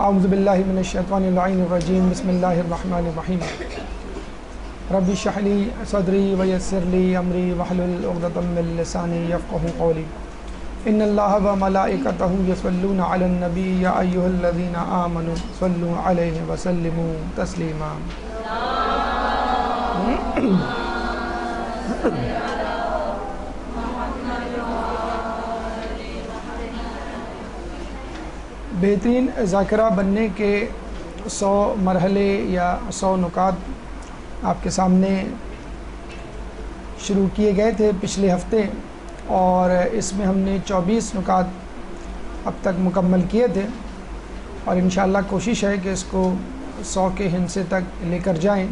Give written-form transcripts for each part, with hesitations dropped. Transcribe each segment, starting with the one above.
اعوذ باللہ من الشیطان اللعین الرجیم بسم اللہ الرحمن الرحیم رب اشرح لی صدری ویسر لی امری واحلل عقدۃ من لسانی یفقہوا قولی ان اللہ وملائکتہ یصلون علی النبی یا ایھا الذین آمنوا صلوا علیہ وسلموا تسلیما۔ بہترین ذاکرہ بننے کے 100 مرحلے یا 100 نکات آپ کے سامنے شروع کیے گئے تھے پچھلے ہفتے، اور اس میں ہم نے 24 نکات اب تک مکمل کیے تھے، اور انشاءاللہ کوشش ہے کہ اس کو 100 کے ہندسے تک لے کر جائیں،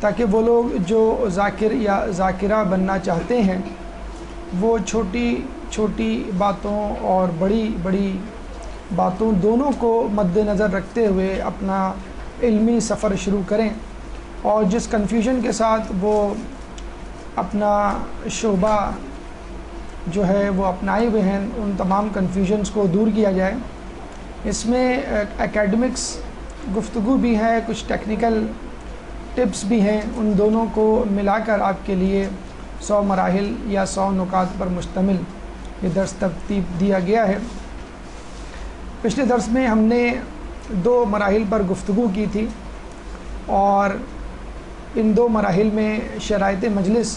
تاکہ وہ لوگ جو ذاکر یا ذاکرہ بننا چاہتے ہیں وہ چھوٹی چھوٹی باتوں اور بڑی بڑی باتوں دونوں کو مد نظر رکھتے ہوئے اپنا علمی سفر شروع کریں، اور جس کنفیوژن کے ساتھ وہ اپنا شعبہ جو ہے وہ اپنائے ہوئے ہیں ان تمام کنفیوژنس کو دور کیا جائے۔ اس میں اکیڈمکس گفتگو بھی ہے، کچھ ٹیکنیکل ٹپس بھی ہیں، ان دونوں کو ملا کر آپ کے لیے 100 مراحل یا 100 نکات پر مشتمل یہ درس ترتیب دیا گیا ہے۔ پچھلے درس میں ہم نے 2 مراحل پر گفتگو کی تھی، اور ان 2 مراحل میں شرائط مجلس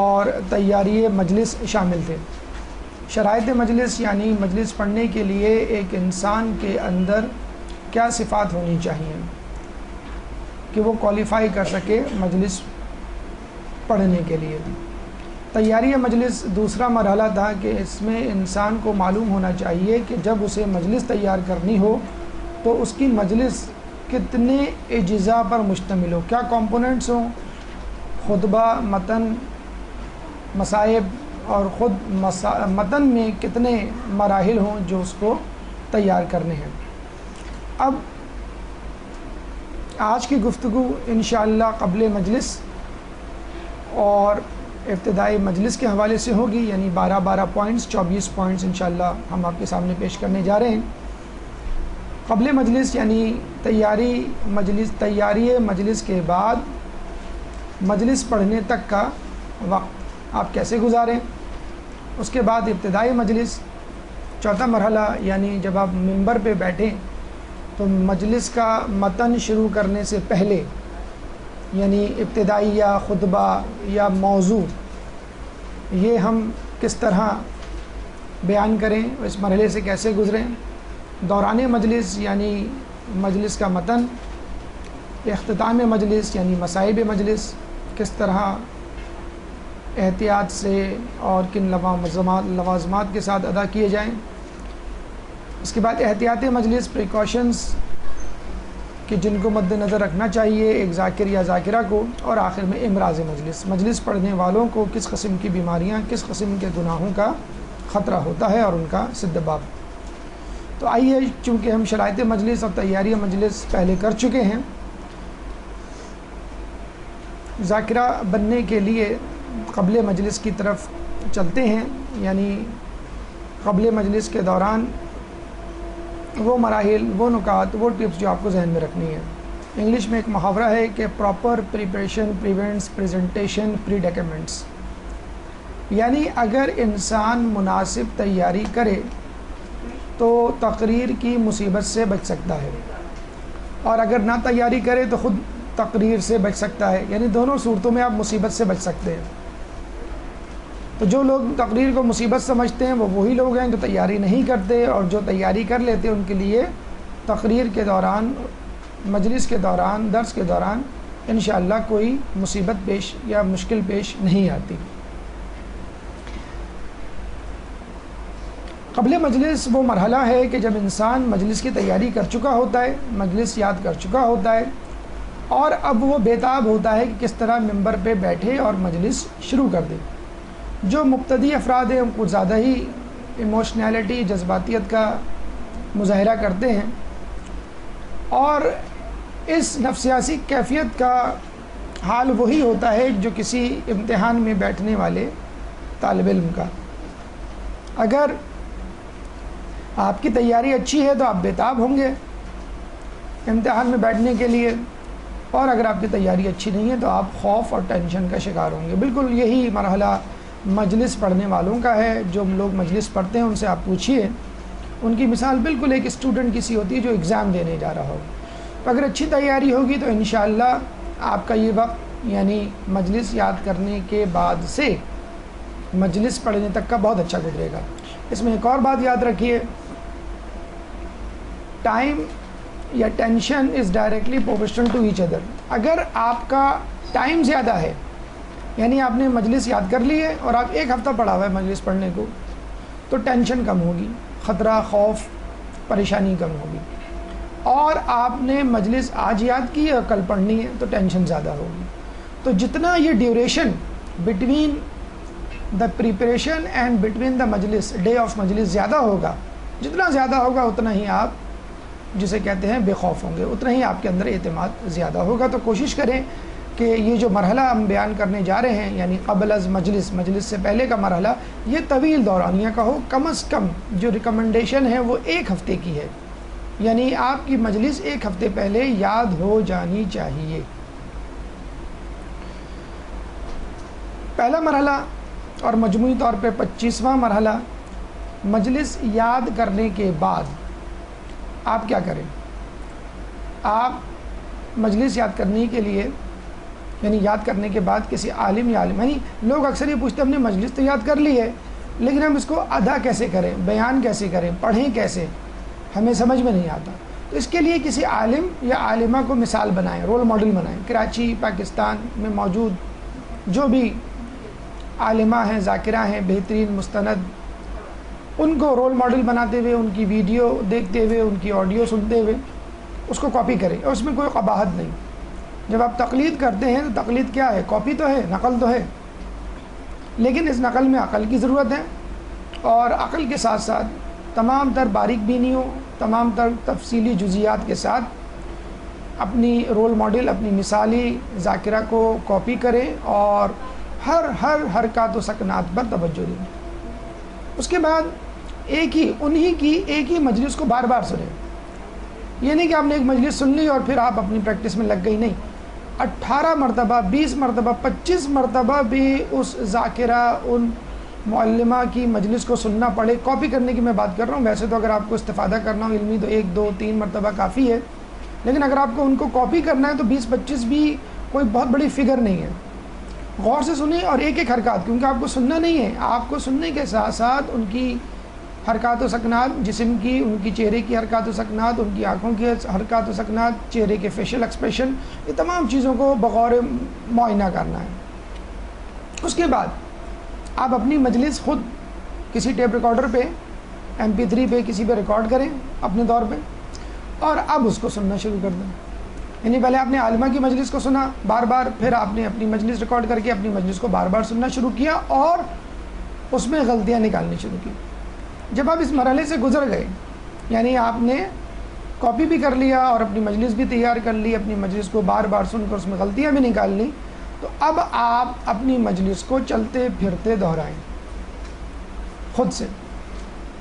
اور تیاری مجلس شامل تھے۔ شرائط مجلس یعنی مجلس پڑھنے کے لیے ایک انسان کے اندر کیا صفات ہونی چاہیے کہ وہ کوالیفائی کر سکے مجلس پڑھنے کے لیے۔ تیاری مجلس دوسرا مرحلہ تھا کہ اس میں انسان کو معلوم ہونا چاہیے کہ جب اسے مجلس تیار کرنی ہو تو اس کی مجلس کتنے اجزاء پر مشتمل ہو، کیا کمپوننٹس ہوں، خطبہ، متن، مصائب، اور خود متن میں کتنے مراحل ہوں جو اس کو تیار کرنے ہیں۔ اب آج کی گفتگو انشاءاللہ قبل مجلس اور ابتدائی مجلس کے حوالے سے ہوگی، یعنی 12 پوائنٹس، 24 پوائنٹس انشاءاللہ ہم آپ کے سامنے پیش کرنے جا رہے ہیں۔ قبل مجلس یعنی تیاری مجلس کے بعد مجلس پڑھنے تک کا وقت آپ کیسے گزاریں۔ اس کے بعد ابتدائی مجلس، چوتھا مرحلہ، یعنی جب آپ ممبر پہ بیٹھیں تو مجلس کا متن شروع کرنے سے پہلے، یعنی ابتدائی یا خطبہ یا موضوع، یہ ہم کس طرح بیان کریں، اس مرحلے سے کیسے گزریں۔ دوران مجلس یعنی مجلس کا متن، اختتام مجلس یعنی مصائب مجلس کس طرح احتیاط سے اور کن لوازمات کے ساتھ ادا کیے جائیں۔ اس کے بعد احتیاط مجلس، پریکاشنز کہ جن کو مد نظر رکھنا چاہیے ایک ذاکر یا ذاکرہ کو، اور آخر میں امراض مجلس، مجلس پڑھنے والوں کو کس قسم کی بیماریاں، کس قسم کے گناہوں کا خطرہ ہوتا ہے اور ان کا سدباب۔ تو آئیے، چونکہ ہم شرائط مجلس اور تیاری مجلس پہلے کر چکے ہیں، ذاکرہ بننے کے لیے قبل مجلس کی طرف چلتے ہیں، یعنی قبل مجلس کے دوران وہ مراحل، وہ نکات، وہ ٹپس جو آپ کو ذہن میں رکھنی ہے۔ انگلش میں ایک محاورہ ہے کہ پراپر پریپریشن پریونٹس پریزنٹیشن پری ڈیکیمنٹس، یعنی اگر انسان مناسب تیاری کرے تو تقریر کی مصیبت سے بچ سکتا ہے، اور اگر نہ تیاری کرے تو خود تقریر سے بچ سکتا ہے، یعنی دونوں صورتوں میں آپ مصیبت سے بچ سکتے ہیں۔ تو جو لوگ تقریر کو مصیبت سمجھتے ہیں وہ وہی لوگ ہیں جو تیاری نہیں کرتے، اور جو تیاری کر لیتے ہیں ان کے لیے تقریر کے دوران، مجلس کے دوران، درس کے دوران انشاءاللہ کوئی مصیبت پیش یا مشکل پیش نہیں آتی۔ قبل مجلس وہ مرحلہ ہے کہ جب انسان مجلس کی تیاری کر چکا ہوتا ہے، مجلس یاد کر چکا ہوتا ہے، اور اب وہ بےتاب ہوتا ہے کہ کس طرح ممبر پہ بیٹھے اور مجلس شروع کر دے۔ جو مبتدی افراد ہیں کچھ زیادہ ہی ایموشنالٹی، جذباتیت کا مظاہرہ کرتے ہیں، اور اس نفسیاتی کیفیت کا حال وہی ہوتا ہے جو کسی امتحان میں بیٹھنے والے طالب علم کا۔ اگر آپ کی تیاری اچھی ہے تو آپ بےتاب ہوں گے امتحان میں بیٹھنے کے لیے، اور اگر آپ کی تیاری اچھی نہیں ہے تو آپ خوف اور ٹینشن کا شکار ہوں گے۔ بالکل یہی مرحلہ مجلس پڑھنے والوں کا ہے۔ جو لوگ مجلس پڑھتے ہیں ان سے آپ پوچھیے، ان کی مثال بالکل ایک اسٹوڈنٹ کی سی ہوتی ہے جو ایگزام دینے جا رہا ہو۔ تو اگر اچھی تیاری ہوگی تو انشاءاللہ آپ کا یہ وقت یعنی مجلس یاد کرنے کے بعد سے مجلس پڑھنے تک کا بہت اچھا گزرے گا۔ اس میں ایک اور بات یاد رکھیے، ٹائم یا tension is directly proportional to each other. اگر آپ کا ٹائم زیادہ ہے، یعنی آپ نے مجلس یاد کر لی ہے اور آپ ایک ہفتہ پڑھا ہوا ہے مجلس پڑھنے کو، تو ٹینشن کم ہوگی، خطرہ، خوف، پریشانی کم ہوگی۔ اور آپ نے مجلس آج یاد کی اور کل پڑھنی ہے تو ٹینشن زیادہ ہوگی۔ تو جتنا یہ duration between the preparation and between the مجلس، ڈے آف مجلس زیادہ ہوگا، جتنا زیادہ ہوگا اتنا ہی آپ جسے کہتے ہیں بے خوف ہوں گے، اتنا ہی آپ کے اندر اعتماد زیادہ ہوگا۔ تو کوشش کریں کہ یہ جو مرحلہ ہم بیان کرنے جا رہے ہیں، یعنی قبل از مجلس، مجلس سے پہلے کا مرحلہ، یہ طویل دورانیہ کا ہو۔ کم از کم جو ریکمنڈیشن ہے وہ 1 ہفتے کی ہے، یعنی آپ کی مجلس 1 ہفتے پہلے یاد ہو جانی چاہیے۔ پہلا مرحلہ اور مجموعی طور پہ 25واں مرحلہ، مجلس یاد کرنے کے بعد آپ کیا کریں؟ آپ مجلس یاد کرنے کے لیے، یعنی یاد کرنے کے بعد کسی عالم یا عالم، یعنی لوگ اکثر یہ پوچھتے ہیں ہم نے مجلس تو یاد کر لی ہے لیکن ہم اس کو ادا کیسے کریں، بیان کیسے کریں، پڑھیں کیسے، ہمیں سمجھ میں نہیں آتا۔ تو اس کے لیے کسی عالم یا عالمہ کو مثال بنائیں، رول ماڈل بنائیں۔ کراچی، پاکستان میں موجود جو بھی عالمہ ہیں، ذاکرہ ہیں، بہترین مستند، ان کو رول ماڈل بناتے ہوئے، ان کی ویڈیو دیکھتے ہوئے، ان کی آڈیو سنتے ہوئے اس کو کاپی کریں، اور اس میں کوئی قباحت نہیں۔ جب آپ تقلید کرتے ہیں تو تقلید کیا ہے؟ کاپی تو ہے، نقل تو ہے، لیکن اس نقل میں عقل کی ضرورت ہے، اور عقل کے ساتھ ساتھ تمام تر باریک بینیوں، تمام تر تفصیلی جزیات کے ساتھ اپنی رول ماڈل، اپنی مثالی ذاکرہ کو کاپی کریں اور ہر حرکات و سکنات پر توجہ دیں۔ اس کے بعد انہی کی ایک ہی مجلس کو بار بار سنیں۔ یہ نہیں کہ آپ نے ایک مجلس سن لی اور پھر آپ اپنی پریکٹس میں لگ گئی، نہیں، 18 مرتبہ، 20 مرتبہ، 25 مرتبہ بھی اس ذاکرہ، ان معلمہ کی مجلس کو سننا پڑے۔ کاپی کرنے کی میں بات کر رہا ہوں، ویسے تو اگر آپ کو استفادہ کرنا ہو علمی تو 1، 2، 3 مرتبہ کافی ہے، لیکن اگر آپ کو ان کو کاپی کرنا ہے تو 20، 25 بھی کوئی بہت بڑی فگر نہیں ہے۔ غور سے سنیں اور ایک حرکات، کیونکہ آپ کو سننا نہیں ہے، آپ کو سننے کے ساتھ ساتھ ان کی حرکات و سکنات، جسم کی، ان کی چہرے کی حرکات و سکنات، ان کی آنکھوں کی حرکات و سکنات، چہرے کے فیشل ایکسپریشن، یہ تمام چیزوں کو بغور معائنہ کرنا ہے۔ اس کے بعد آپ اپنی مجلس خود کسی ٹیپ ریکارڈر پہ، MP3 پہ، کسی پہ ریکارڈ کریں اپنے دور پہ، اور اب اس کو سننا شروع کر دیں۔ یعنی پہلے آپ نے عالمہ کی مجلس کو سنا بار بار، پھر آپ نے اپنی مجلس ریکارڈ کر کے اپنی مجلس کو بار بار سننا شروع کیا اور اس میں غلطیاں نکالنی شروع کی۔ جب آپ اس مرحلے سے گزر گئے، یعنی آپ نے کاپی بھی کر لیا اور اپنی مجلس بھی تیار کر لی، اپنی مجلس کو بار بار سن کر اس میں غلطیاں بھی نکال لی، تو اب آپ اپنی مجلس کو چلتے پھرتے دہرائیں خود سے۔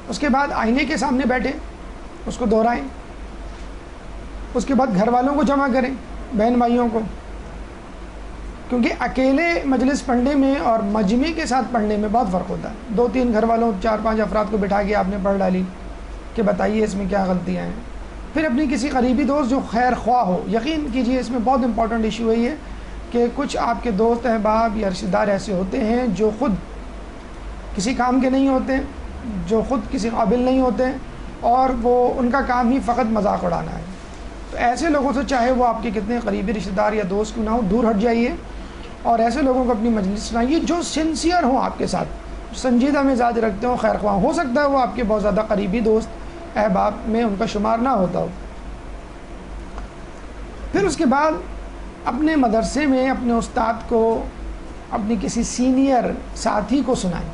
اس کے بعد آئینے کے سامنے بیٹھیں، اس کو دہرائیں۔ اس کے بعد گھر والوں کو جمع کریں، بہن بھائیوں کو، کیونکہ اکیلے مجلس پڑھنے میں اور مجمع کے ساتھ پڑھنے میں بہت فرق ہوتا ہے۔ 2-3 گھر والوں، 4-5 افراد کو بٹھا کے آپ نے پڑھ ڈالی کہ بتائیے اس میں کیا غلطیاں ہیں۔ پھر اپنی کسی قریبی دوست جو خیر خواہ ہو، یقین کیجئے اس میں بہت امپورٹنٹ ایشو ہے یہ کہ کچھ آپ کے دوست احباب یا رشتہ دار ایسے ہوتے ہیں جو خود کسی کام کے نہیں ہوتے، جو خود کسی قابل نہیں ہوتے، اور وہ ان کا کام ہی فقط مذاق اڑانا ہے۔ تو ایسے لوگوں سے چاہے وہ آپ کے کتنے قریبی رشتہ دار یا دوست کیوں نہ ہو، دور ہٹ جائیے اور ایسے لوگوں کو اپنی مجلس سنائیے جو سنسیئر ہوں، آپ کے ساتھ سنجیدہ مزاج رکھتے ہوں، خیر خواہ ہو سکتا ہے وہ آپ کے بہت زیادہ قریبی دوست احباب میں ان کا شمار نہ ہوتا ہو۔ پھر اس کے بعد اپنے مدرسے میں اپنے استاد کو، اپنی کسی سینئر ساتھی کو سنائیں۔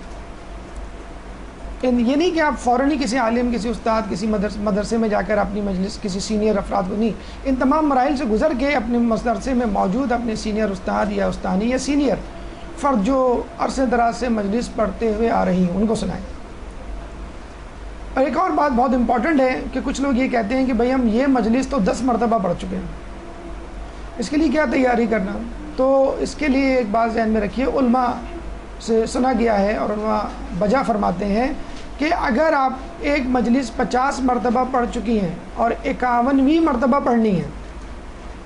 یہ نہیں کہ آپ فوراً ہی کسی عالم، کسی استاد، کسی مدرسے میں جا کر اپنی مجلس کسی سینئر افراد کو، نہیں، ان تمام مراحل سے گزر کے اپنے مدرسے میں موجود اپنے سینئر استاد یا استانی یا سینئر فرد جو عرصے دراز سے مجلس پڑھتے ہوئے آ رہی ہیں ان کو سنائیں۔ اور ایک اور بات بہت امپورٹنٹ ہے کہ کچھ لوگ یہ کہتے ہیں کہ بھئی ہم یہ مجلس تو 10 مرتبہ پڑھ چکے ہیں، اس کے لیے کیا تیاری کرنا؟ تو اس کے لیے ایک بات ذہن میں رکھیے، علماء سے سنا گیا ہے اور علماء بجا فرماتے ہیں کہ اگر آپ ایک مجلس 50 مرتبہ پڑھ چکی ہیں اور 51ویں مرتبہ پڑھنی ہے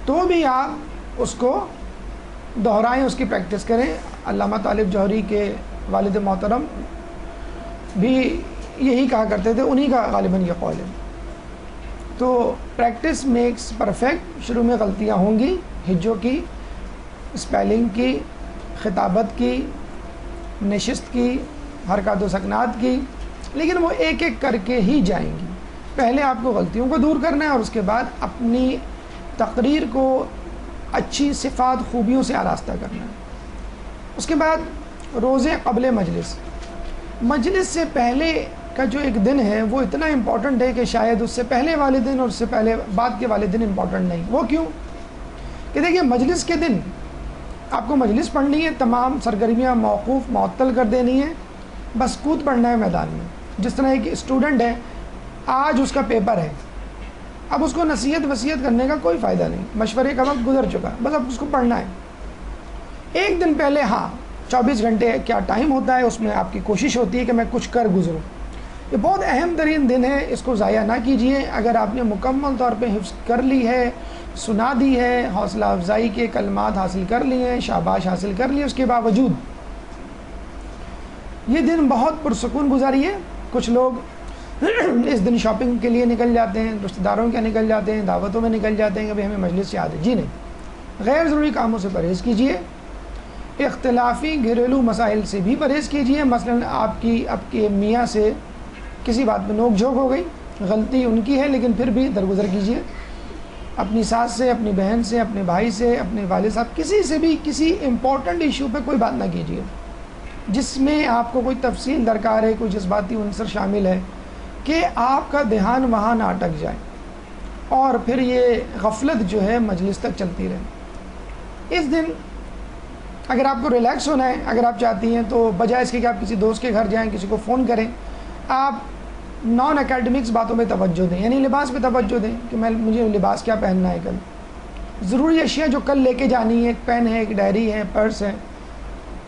تو بھی آپ اس کو دہرائیں، اس کی پریکٹس کریں۔ علامہ طالب جوہری کے والد محترم بھی یہی کہا کرتے تھے، انہی کا غالباً یہ قول ہے۔ تو پریکٹس میکس پرفیکٹ۔ شروع میں غلطیاں ہوں گی، ہجوں کی، اسپیلنگ کی، خطابت کی، نشست کی، حرکات و سکنات کی، لیکن وہ ایک ایک کر کے ہی جائیں گی۔ پہلے آپ کو غلطیوں کو دور کرنا ہے اور اس کے بعد اپنی تقریر کو اچھی صفات، خوبیوں سے آراستہ کرنا ہے۔ اس کے بعد روزے قبل مجلس۔ مجلس سے پہلے کا جو ایک دن ہے وہ اتنا امپورٹنٹ ہے کہ شاید اس سے پہلے والے دن اور اس سے پہلے بعد کے والے دن امپورٹنٹ نہیں۔ وہ کیوں؟ کہ دیکھیے مجلس کے دن آپ کو مجلس پڑھنی ہے، تمام سرگرمیاں موقوف، معطل کر دینی ہے، بس کود پڑھنا ہے میدان میں۔ جس طرح ایک اسٹوڈنٹ ہے، آج اس کا پیپر ہے، اب اس کو نصیحت وصیت کرنے کا کوئی فائدہ نہیں، مشورے کا وقت گزر چکا، بس اب اس کو پڑھنا ہے۔ ایک دن پہلے ہاں 24 گھنٹے کیا ٹائم ہوتا ہے، اس میں آپ کی کوشش ہوتی ہے کہ میں کچھ کر گزروں۔ یہ بہت اہم ترین دن ہے، اس کو ضائع نہ کیجیے۔ اگر آپ نے مکمل طور پہ حفظ کر لی ہے، سنا دی ہے، حوصلہ افزائی کے کلمات حاصل کر لی ہیں، شاباش حاصل کر لی، اس کے باوجود یہ دن بہت پرسکون گزاریے۔ کچھ لوگ اس دن شاپنگ کے لیے نکل جاتے ہیں، رشتہ داروں کے نکل جاتے ہیں، دعوتوں میں نکل جاتے ہیں کہ بھئی ہمیں مجلس یاد ہے۔ جی نہیں، غیر ضروری کاموں سے پرہیز کیجیے، اختلافی گھریلو مسائل سے بھی پرہیز کیجیے۔ مثلا آپ کے میاں سے کسی بات پہ نوک جھوک ہو گئی، غلطی ان کی ہے لیکن پھر بھی درگزر کیجیے۔ اپنی ساس سے، اپنی بہن سے، اپنے بھائی سے، اپنے والد صاحب، کسی سے بھی کسی امپورٹنٹ ایشو پہ کوئی بات نہ کیجیے جس میں آپ کو کوئی تفصیل درکار ہے، کوئی جذباتی عنصر شامل ہے، کہ آپ کا دھیان وہاں نہ اٹک جائے اور پھر یہ غفلت جو ہے مجلس تک چلتی رہے۔ اس دن اگر آپ کو ریلیکس ہونا ہے، اگر آپ چاہتی ہیں، تو بجائے اس کے کہ آپ کسی دوست کے گھر جائیں، کسی کو فون کریں، آپ نان اکیڈمکس باتوں پہ توجہ دیں، یعنی لباس پہ توجہ دیں کہ مجھے لباس کیا پہننا ہے کل۔ ضروری اشیاء جو کل لے کے جانی ہے، ایک پین ہے، ایک ڈائری ہے، پرس ہے،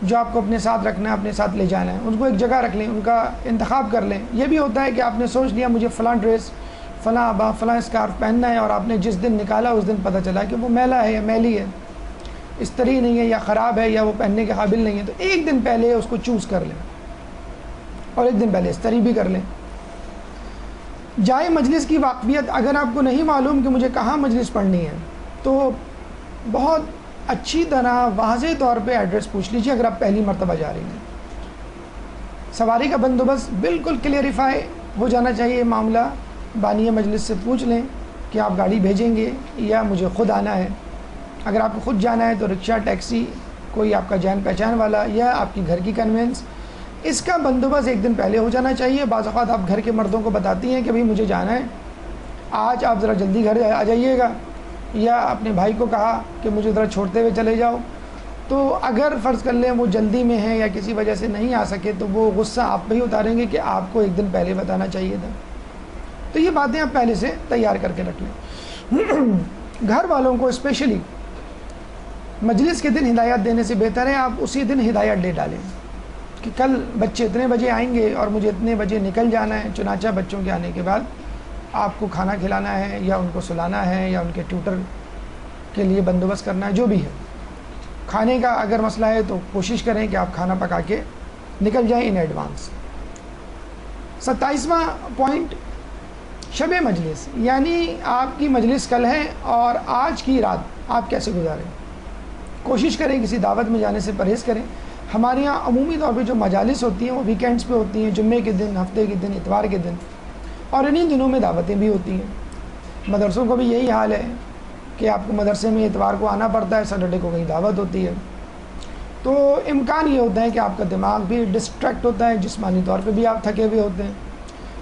جو آپ کو اپنے ساتھ رکھنا ہے، اپنے ساتھ لے جانا ہے، ان کو ایک جگہ رکھ لیں، ان کا انتخاب کر لیں۔ یہ بھی ہوتا ہے کہ آپ نے سوچ لیا مجھے فلاں ڈریس، فلاں ابا، فلاں اسکارف پہننا ہے، اور آپ نے جس دن نکالا اس دن پتہ چلا کہ وہ میلا ہے یا میلی ہے، استری نہیں ہے یا خراب ہے یا وہ پہننے کے قابل نہیں ہے، تو ایک دن پہلے اس کو چوز کر لیں اور ایک دن پہلے استری بھی کر لیں۔ جائے مجلس کی واقفیت، اگر آپ کو نہیں معلوم کہ مجھے کہاں مجلس پڑھنی ہے تو بہت اچھی طرح واضح طور پہ ایڈریس پوچھ لیجیے اگر آپ پہلی مرتبہ جا رہی ہیں۔ سواری کا بندوبست بالکل کلیئریفائی ہو جانا چاہیے معاملہ، بانی مجلس سے پوچھ لیں کہ آپ گاڑی بھیجیں گے یا مجھے خود آنا ہے۔ اگر آپ کو خود جانا ہے تو رکشہ، ٹیکسی، کوئی آپ کا جان پہچان والا یا آپ کی گھر کی کنوینس، اس کا بندوبست ایک دن پہلے ہو جانا چاہیے۔ بعض اوقات آپ گھر کے مردوں کو بتاتی ہیں کہ بھئی مجھے جانا ہے، آج آپ ذرا جلدی گھر آ جائیے گا، یا اپنے بھائی کو کہا کہ مجھے ذرا چھوڑتے ہوئے چلے جاؤ، تو اگر فرض کر لیں وہ جلدی میں ہیں یا کسی وجہ سے نہیں آ سکے تو وہ غصہ آپ پہ ہی اتاریں گے کہ آپ کو ایک دن پہلے بتانا چاہیے تھا۔ تو یہ باتیں آپ پہلے سے تیار کر کے رکھ لیں۔ گھر والوں کو اسپیشلی مجلس کے دن ہدایات دینے سے بہتر ہے آپ اسی دن ہدایات دے ڈالیں کہ کل بچے اتنے بجے آئیں گے اور مجھے اتنے بجے نکل جانا ہے، چنانچہ بچوں کے آنے کے بعد آپ کو کھانا کھلانا ہے یا ان کو سلانا ہے یا ان کے ٹیوٹر کے لیے بندوبست کرنا ہے، جو بھی ہے۔ کھانے کا اگر مسئلہ ہے تو کوشش کریں کہ آپ کھانا پکا کے نکل جائیں ان ایڈوانس۔ 27واں پوائنٹ، شب مجلس، یعنی آپ کی مجلس کل ہے اور آج کی رات آپ کیسے گزاریں۔ کوشش کریں کسی دعوت میں جانے سے پرہیز کریں۔ ہمارے یہاں عمومی طور پہ جو مجالس ہوتی ہیں وہ ویکینڈز پہ ہوتی ہیں، جمعے کے دن، ہفتے کے دن، اتوار کے دن، اور انہی دنوں میں دعوتیں بھی ہوتی ہیں۔ مدرسوں کو بھی یہی حال ہے کہ آپ کو مدرسے میں اتوار کو آنا پڑتا ہے، سیٹرڈے کو کہیں دعوت ہوتی ہے، تو امکان یہ ہوتا ہے کہ آپ کا دماغ بھی ڈسٹریکٹ ہوتا ہے، جسمانی طور پہ بھی آپ تھکے ہوئے ہوتے ہیں۔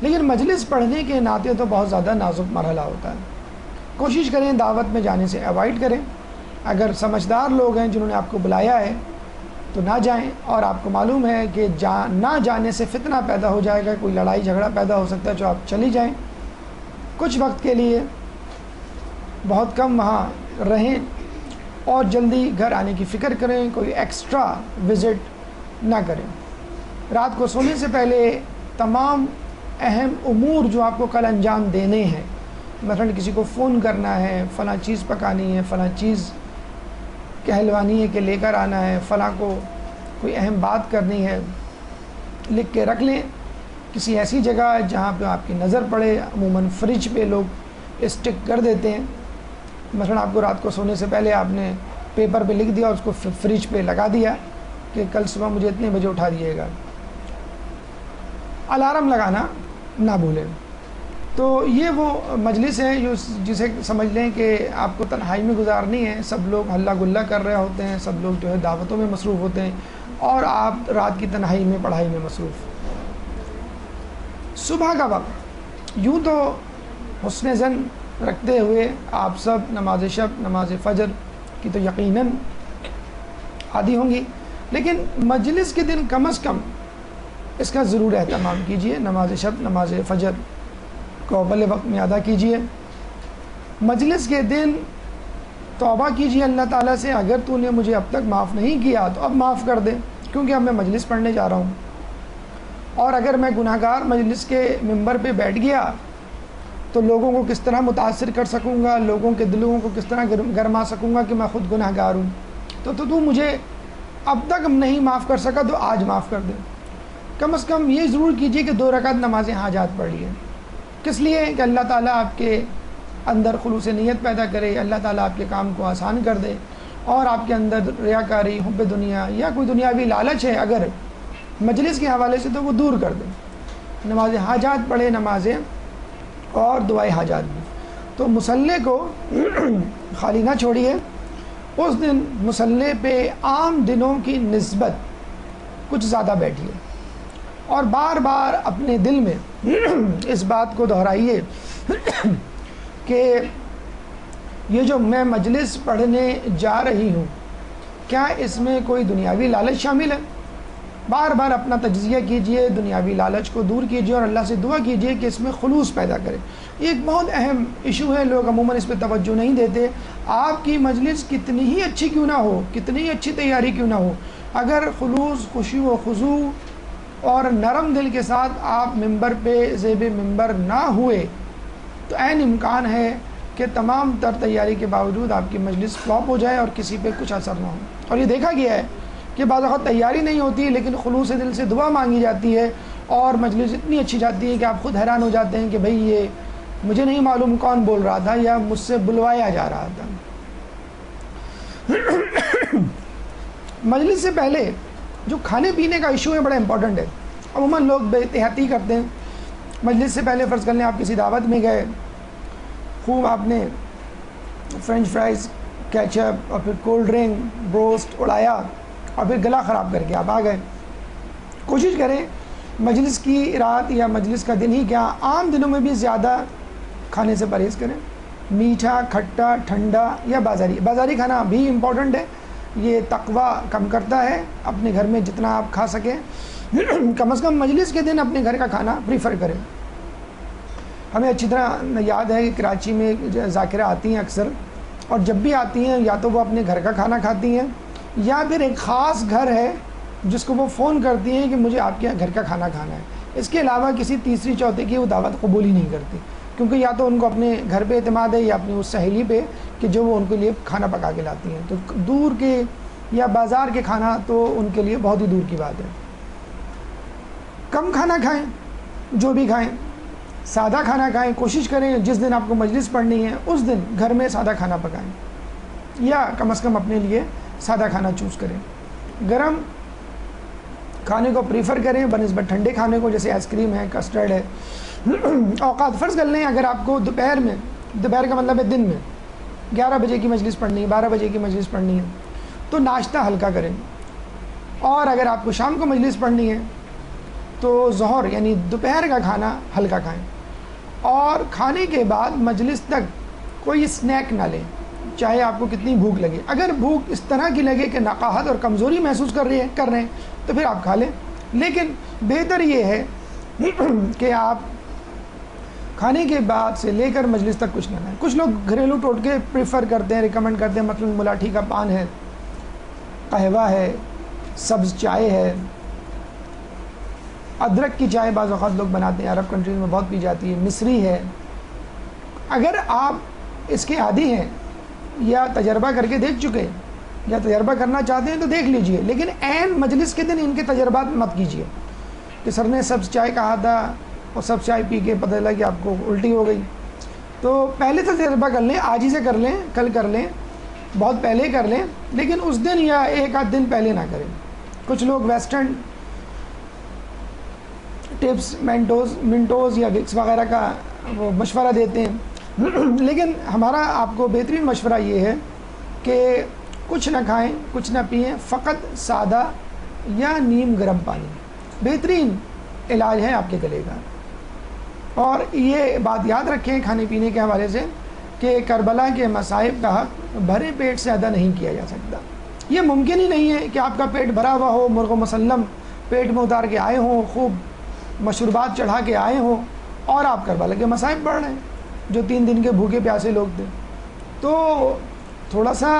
لیکن مجلس پڑھنے کے ناطے تو بہت زیادہ نازک مرحلہ ہوتا ہے۔ کوشش کریں دعوت میں جانے سے اوائڈ کریں۔ اگر سمجھدار لوگ ہیں جنہوں نے آپ کو بلایا ہے تو نہ جائیں، اور آپ کو معلوم ہے کہ نہ جانے سے فتنہ پیدا ہو جائے گا، کوئی لڑائی جھگڑا پیدا ہو سکتا ہے، جو آپ چلی جائیں کچھ وقت کے لیے، بہت کم وہاں رہیں اور جلدی گھر آنے کی فکر کریں، کوئی ایکسٹرا وزٹ نہ کریں۔ رات کو سونے سے پہلے تمام اہم امور جو آپ کو کل انجام دینے ہیں، مثلا کسی کو فون کرنا ہے، فلاں چیز پکانی ہے، فلاں چیز کہلوانی ہے کہ لے کر آنا ہے، فلاں کو کوئی اہم بات کرنی ہے، لکھ کے رکھ لیں کسی ایسی جگہ جہاں پہ آپ کی نظر پڑے۔ عموماً فریج پہ لوگ اسٹک کر دیتے ہیں، مثلا آپ کو رات کو سونے سے پہلے آپ نے پیپر پہ لکھ دیا اور اس کو فریج پہ لگا دیا کہ کل صبح مجھے اتنے بجے اٹھا دیے گا۔ الارم لگانا نہ بھولیں۔ تو یہ وہ مجلس ہے جسے سمجھ لیں کہ آپ کو تنہائی میں گزارنی ہے، سب لوگ ہلہ گلہ کر رہے ہوتے ہیں، سب لوگ جو ہے دعوتوں میں مصروف ہوتے ہیں، اور آپ رات کی تنہائی میں پڑھائی میں مصروف۔ صبح کا وقت یوں تو حسن ظن رکھتے ہوئے آپ سب نماز شب، نماز فجر کی تو یقیناً عادی ہوں گی، لیکن مجلس کے دن کم از کم اس کا ضرور اہتمام کیجئے۔ نماز شب، نماز فجر کو اول وقت میں ادا کیجئے۔ مجلس کے دن توبہ کیجئے اللہ تعالیٰ سے، اگر تو نے مجھے اب تک معاف نہیں کیا تو اب معاف کر دے، کیونکہ اب میں مجلس پڑھنے جا رہا ہوں، اور اگر میں گناہ گار مجلس کے ممبر پہ بیٹھ گیا تو لوگوں کو کس طرح متاثر کر سکوں گا، لوگوں کے دلوں کو کس طرح گرما سکوں گا کہ میں خود گناہ گار ہوں، تو مجھے اب تک نہیں معاف کر سکا تو آج معاف کر دے۔ کم از کم یہ ضرور کیجئے کہ 2 رکعت نماز حاجات پڑھ لیے، کس لیے کہ اللہ تعالیٰ آپ کے اندر خلوص نیت پیدا کرے، اللہ تعالیٰ آپ کے کام کو آسان کر دے، اور آپ کے اندر ریاکاری، حب دنیا یا کوئی دنیاوی لالچ ہے اگر مجلس کے حوالے سے تو وہ دور کر دے۔ نماز حاجات پڑھے، نمازیں اور دعائے حاجات بھی۔ تو مصلی کو خالی نہ چھوڑیے، اس دن مصلی پہ عام دنوں کی نسبت کچھ زیادہ بیٹھیے، اور بار بار اپنے دل میں اس بات کو دہرائیے کہ یہ جو میں مجلس پڑھنے جا رہی ہوں، کیا اس میں کوئی دنیاوی لالچ شامل ہے؟ بار بار اپنا تجزیہ کیجئے، دنیاوی لالچ کو دور کیجئے، اور اللہ سے دعا کیجئے کہ اس میں خلوص پیدا کرے۔ یہ ایک بہت اہم ایشو ہے، لوگ عموماً اس پہ توجہ نہیں دیتے۔ آپ کی مجلس کتنی ہی اچھی کیوں نہ ہو، کتنی ہی اچھی تیاری کیوں نہ ہو، اگر خلوص، خشوع و خضوع اور نرم دل کے ساتھ آپ ممبر پہ زیب ممبر نہ ہوئے تو عین امکان ہے کہ تمام تر تیاری کے باوجود آپ کی مجلس فلاپ ہو جائے اور کسی پہ کچھ اثر نہ ہو۔ اور یہ دیکھا گیا ہے کہ بعض اوقات تیاری نہیں ہوتی لیکن خلوص دل سے دعا مانگی جاتی ہے، اور مجلس اتنی اچھی جاتی ہے کہ آپ خود حیران ہو جاتے ہیں کہ بھئی یہ مجھے نہیں معلوم کون بول رہا تھا یا مجھ سے بلوایا جا رہا تھا۔ مجلس سے پہلے جو کھانے پینے کا ایشو ہے بڑا امپورٹنٹ ہے۔ عموماً لوگ بے احتیاطی کرتے ہیں، مجلس سے پہلے فرض کر لیں آپ کسی دعوت میں گئے، خوب آپ نے فرینچ فرائز، کیچپ اور پھر کولڈ ڈرنک، بروسٹ اڑایا، اور پھر گلا خراب کر کے آپ آ گئے۔ کوشش کریں مجلس کی رات یا مجلس کا دن ہی کیا، عام دنوں میں بھی زیادہ کھانے سے پرہیز کریں۔ میٹھا، کھٹا، ٹھنڈا یا بازاری کھانا بھی امپورٹنٹ ہے، یہ تقویٰ کم کرتا ہے۔ اپنے گھر میں جتنا آپ کھا سکیں کم از کم مجلس کے دن اپنے گھر کا کھانا پریفر کریں۔ ہمیں اچھی طرح یاد ہے کہ کراچی میں ذاکرہ آتی ہیں اکثر، اور جب بھی آتی ہیں یا تو وہ اپنے گھر کا کھانا کھاتی ہیں یا پھر ایک خاص گھر ہے جس کو وہ فون کرتی ہیں کہ مجھے آپ کے گھر کا کھانا کھانا ہے۔ اس کے علاوہ کسی تیسری چوتھے کی وہ دعوت قبول ہی نہیں کرتی، کیونکہ یا تو ان کو اپنے گھر پہ اعتماد ہے یا اپنی اس سہیلی پہ کہ جو وہ ان کے لیے کھانا پکا کے لاتی ہیں۔ تو دور کے یا بازار کے کھانا تو ان کے لیے بہت ہی دور کی بات ہے۔ کم کھانا کھائیں، جو بھی کھائیں سادہ کھانا کھائیں، کوشش کریں جس دن آپ کو مجلس پڑھنی ہے اس دن گھر میں سادہ کھانا پکائیں، یا کم از کم اپنے لیے سادہ کھانا چوز کریں۔ گرم کھانے کو پریفر کریں بنسبت ٹھنڈے کھانے کو، جیسے آئس کریم ہے، کسٹرڈ ہے۔ اوقات فرض کر لیں اگر آپ کو دوپہر میں، دوپہر کا مطلب ہے دن میں 11 بجے کی مجلس پڑھنی ہے، 12 بجے کی مجلس پڑھنی ہے، تو ناشتہ ہلکا کریں، اور اگر آپ کو شام کو مجلس پڑھنی ہے تو ظہر یعنی دوپہر کا کھانا ہلکا کھائیں، اور کھانے کے بعد مجلس تک کوئی اسنیک نہ لیں، چاہے آپ کو کتنی بھوک لگے. اگر بھوک اس طرح کی لگے کہ نقاہت اور کمزوری محسوس کر رہے ہیں تو پھر آپ کھا لیں. لیکن بہتر یہ ہے کہ آپ کھانے کے بعد سے لے کر مجلس تک کچھ نہ کھائیں. کچھ لوگ گھریلو ٹوٹکے پریفر کرتے ہیں, ریکمنڈ کرتے ہیں, مثلاً ملاٹھی کا پان ہے, قہوہ ہے, سبز چائے ہے, ادرک کی چائے بعض اوقات لوگ بناتے ہیں, عرب کنٹریز میں بہت پی جاتی ہے, مصری ہے. اگر آپ اس کے عادی ہیں یا تجربہ کر کے دیکھ چکے یا تجربہ کرنا چاہتے ہیں تو دیکھ لیجئے, لیکن عین مجلس کے دن ان کے تجربات مت کیجئے کہ سر نے سبز چائے کہا تھا اور سبز چائے پی کے پتہ چلا کہ آپ کو الٹی ہو گئی. تو پہلے سے تجربہ کر لیں, آج ہی سے کر لیں, کل کر لیں, بہت پہلے کر لیں, لیکن اس دن یا ایک آدھ دن پہلے نہ کریں. کچھ لوگ ویسٹرن ٹپس منٹوز یا وکس وغیرہ کا وہ مشورہ دیتے ہیں, لیکن ہمارا آپ کو بہترین مشورہ یہ ہے کہ کچھ نہ کھائیں, کچھ نہ پئیں, فقط سادہ یا نیم گرم پانی بہترین علاج ہے آپ کے گلے کا. اور یہ بات یاد رکھیں کھانے پینے کے حوالے سے کہ کربلا کے مصائب کا حق بھرے پیٹ سے ادا نہیں کیا جا سکتا. یہ ممکن ہی نہیں ہے کہ آپ کا پیٹ بھرا ہوا ہو, مرغ و مسلم پیٹ میں اتار کے آئے ہوں, خوب مشروبات چڑھا کے آئے ہوں, اور آپ کربلا کے مصائب پڑھ رہے ہیں جو 3 دن کے بھوکے پیاسے لوگ تھے. تو تھوڑا سا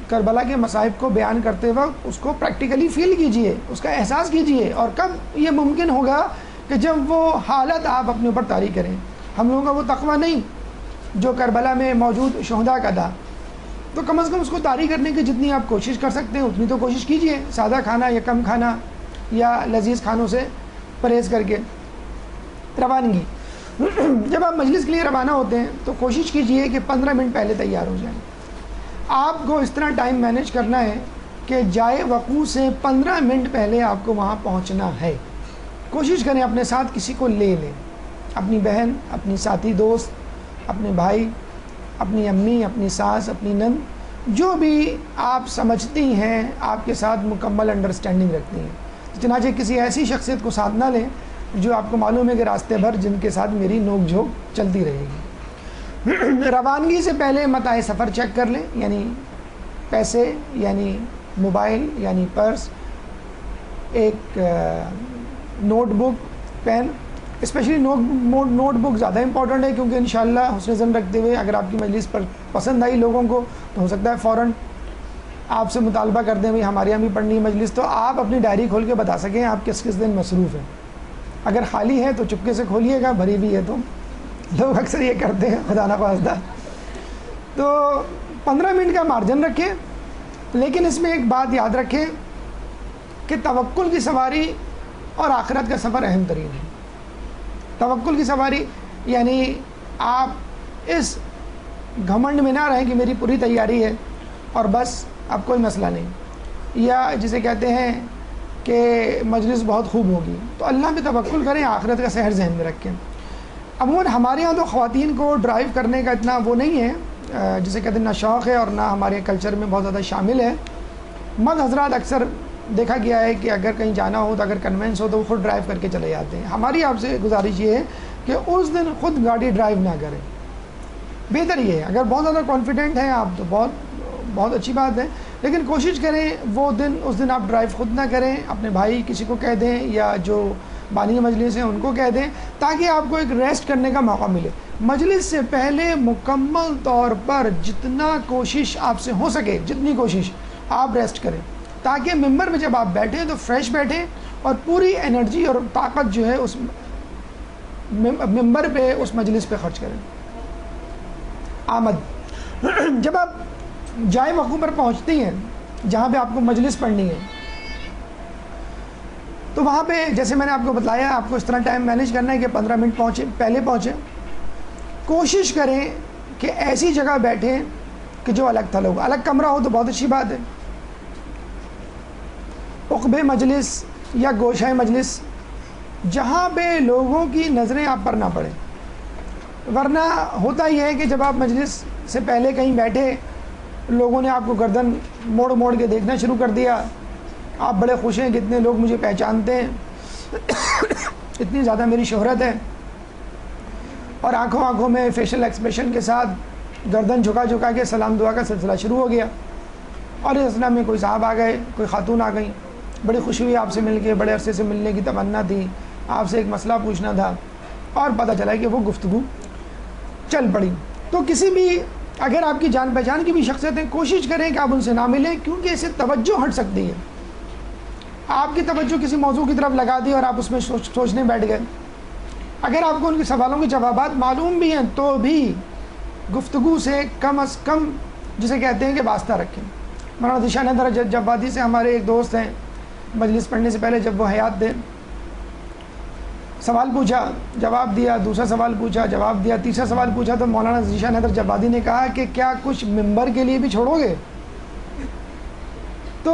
کربلا کے مصائب کو بیان کرتے وقت اس کو پریکٹیکلی فیل کیجئے, اس کا احساس کیجئے. اور کب یہ ممکن ہوگا کہ جب وہ حالت آپ اپنے اوپر طاری کریں. ہم لوگوں کا وہ تقویٰ نہیں جو کربلا میں موجود شہداء کا تھا, تو کم از کم اس کو طاری کرنے کی جتنی آپ کوشش کر سکتے ہیں اتنی تو کوشش کیجئے, سادہ کھانا یا کم کھانا یا لذیذ کھانوں سے پرہیز کر کے. روانگی, جب آپ مجلس کے لیے روانہ ہوتے ہیں تو کوشش کیجئے کہ 15 منٹ پہلے تیار ہو جائیں. آپ کو اس طرح ٹائم مینیج کرنا ہے کہ جائے وقوع سے 15 منٹ پہلے آپ کو وہاں پہنچنا ہے. کوشش کریں اپنے ساتھ کسی کو لے لیں, اپنی بہن, اپنی ساتھی دوست, اپنے بھائی, اپنی امی, اپنی ساس, اپنی نند, جو بھی آپ سمجھتی ہیں آپ کے ساتھ مکمل انڈرسٹینڈنگ رکھتی ہیں. چنانچہ کسی ایسی شخصیت کو ساتھ نہ لیں جو آپ کو معلوم ہے کہ راستے بھر جن کے ساتھ میری نوک جھوک چلتی رہے گی. روانگی سے پہلے متاع سفر چیک کر لیں, یعنی پیسے, یعنی موبائل, یعنی پرس, ایک note book, pain. Especially note book زیادہ امپورٹنٹ ہے کیونکہ انشاءاللہ حسن ظن رکھتے ہوئے اگر آپ کی مجلس پر پسند آئی لوگوں کو تو ہو سکتا ہے فوراً آپ سے مطالبہ کر دیں بھائی ہمارے یہاں بھی پڑھنی ہے مجلس, تو آپ اپنی ڈائری کھول کے بتا سکیں آپ کس کس دن مصروف ہیں. اگر خالی ہے تو چپکے سے کھولیے گا, بھری بھی ہے تو لوگ اکثر یہ کرتے ہیں خدا نخواستہ. تو 15 منٹ کا مارجن رکھیں, لیکن اس میں ایک بات یاد رکھیں کہ توکل کی سواری اور آخرت کا سفر اہم ترین ہے. توکل کی سواری یعنی آپ اس گھمنڈ میں نہ رہیں کہ میری پوری تیاری ہے اور بس اب کوئی مسئلہ نہیں, یا جسے کہتے ہیں کہ مجلس بہت خوب ہوگی. تو اللہ پہ توکل کریں, آخرت کا سحر ذہن میں رکھیں. عموماً ہمارے ہاں تو خواتین کو ڈرائیو کرنے کا اتنا وہ نہیں ہے, جسے کہتے ہیں نہ شوق ہے اور نہ ہمارے کلچر میں بہت زیادہ شامل ہے. مرد حضرات اکثر دیکھا گیا ہے کہ اگر کہیں جانا ہو تو اگر کنوینس ہو تو وہ خود ڈرائیو کر کے چلے جاتے ہیں. ہماری آپ سے گزارش یہ ہے کہ اس دن خود گاڑی ڈرائیو نہ کریں. بہتر یہ ہے, اگر بہت زیادہ کانفیڈنٹ ہیں آپ تو بہت اچھی بات ہے, لیکن کوشش کریں وہ اس دن آپ ڈرائیو خود نہ کریں, اپنے بھائی کسی کو کہہ دیں یا جو بانی مجلس ہیں ان کو کہہ دیں تاکہ آپ کو ایک ریسٹ کرنے کا موقع ملے. مجلس سے پہلے مکمل طور پر جتنا کوشش آپ سے ہو سکے, جتنی کوشش آپ ریسٹ کریں تاکہ ممبر میں جب آپ بیٹھیں تو فریش بیٹھیں اور پوری انرجی اور طاقت جو ہے اس ممبر پہ, اس مجلس پہ خرچ کریں. آمد, جب آپ جائے وقوع پر پہنچتی ہیں جہاں پہ آپ کو مجلس پڑھنی ہے تو وہاں پہ جیسے میں نے آپ کو بتایا آپ کو اس طرح ٹائم مینیج کرنا ہے کہ 15 منٹ پہلے پہنچیں. کوشش کریں کہ ایسی جگہ بیٹھیں کہ جو الگ تھلگ ہو. الگ کمرہ ہو تو بہت اچھی بات ہے. عقبِ مجلس یا گوشہ مجلس جہاں پہ لوگوں کی نظریں آپ پر نہ پڑیں, ورنہ ہوتا یہ ہے کہ جب آپ مجلس سے پہلے کہیں بیٹھے لوگوں نے آپ کو گردن موڑ موڑ کے دیکھنا شروع کر دیا, آپ بڑے خوش ہیں کہ اتنے لوگ مجھے پہچانتے ہیں, اتنی زیادہ میری شہرت ہے, اور آنکھوں میں فیشل ایکسپریشن کے ساتھ گردن جھکا جھکا کے سلام دعا کا سلسلہ شروع ہو گیا، اور اس اسنا میں کوئی صاحب آ گئے، کوئی خاتون آ گئیں، بڑی خوشی ہوئی آپ سے مل کے، بڑے عرصے سے ملنے کی تمنا تھی، آپ سے ایک مسئلہ پوچھنا تھا، اور پتہ چلا کہ وہ گفتگو چل پڑی۔ تو کسی بھی اگر آپ کی جان پہچان کی بھی شخصیتیں، کوشش کریں کہ آپ ان سے نہ ملیں، کیونکہ اسے توجہ ہٹ سکتی ہے۔ آپ کی توجہ کسی موضوع کی طرف لگا دی اور آپ اس میں سوچنے بیٹھ گئے۔ اگر آپ کو ان کے سوالوں کے جوابات معلوم بھی ہیں تو بھی گفتگو سے کم از کم جسے کہتے ہیں کہ واسطہ رکھیں۔ مولانا ذیشان حیدر جوادی سے ہمارے ایک دوست ہیں، مجلس پڑھنے سے پہلے جب وہ حیات تھے، سوال پوچھا، جواب دیا، دوسرا سوال پوچھا، جواب دیا، تیسرا سوال پوچھا، تو مولانا ذیشان حیدر جوادی نے کہا کہ کیا کچھ ممبر کے لیے بھی چھوڑو گے؟ تو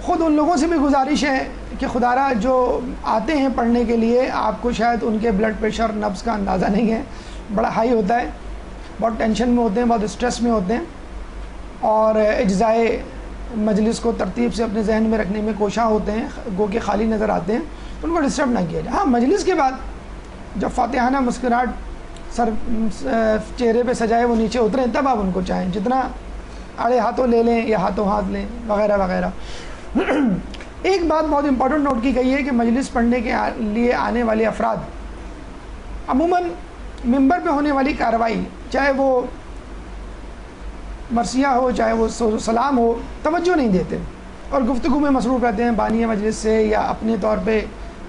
خود ان لوگوں سے بھی گزارش ہے کہ خدا را جو آتے ہیں پڑھنے کے لیے، آپ کو شاید ان کے بلڈ پریشر نبض کا اندازہ نہیں ہے، بڑا ہائی ہوتا ہے، بہت ٹینشن میں ہوتے ہیں، بہت اسٹریس میں ہوتے ہیں، اور اجزائے مجلس کو ترتیب سے اپنے ذہن میں رکھنے میں کوشاں ہوتے ہیں، گو کہ خالی نظر آتے ہیں، ان کو ڈسٹرب نہ کیا جائے۔ ہاں، مجلس کے بعد جب فاتحانہ مسکراہٹ سر چہرے پہ سجائے وہ نیچے اتریں، تب آپ ان کو چاہیں، جتنا آڑے ہاتھوں لے لیں یا ہاتھوں ہاتھ لیں وغیرہ وغیرہ۔ ایک بات بہت امپورٹنٹ نوٹ کی گئی ہے کہ مجلس پڑھنے کے لیے آنے والے افراد عموماً ممبر پہ ہونے والی کارروائی، چاہے وہ مرثیہ ہو چاہے وہ سلام ہو، توجہ نہیں دیتے اور گفتگو میں مصروف رہتے ہیں بانی مجلس سے یا اپنے طور پہ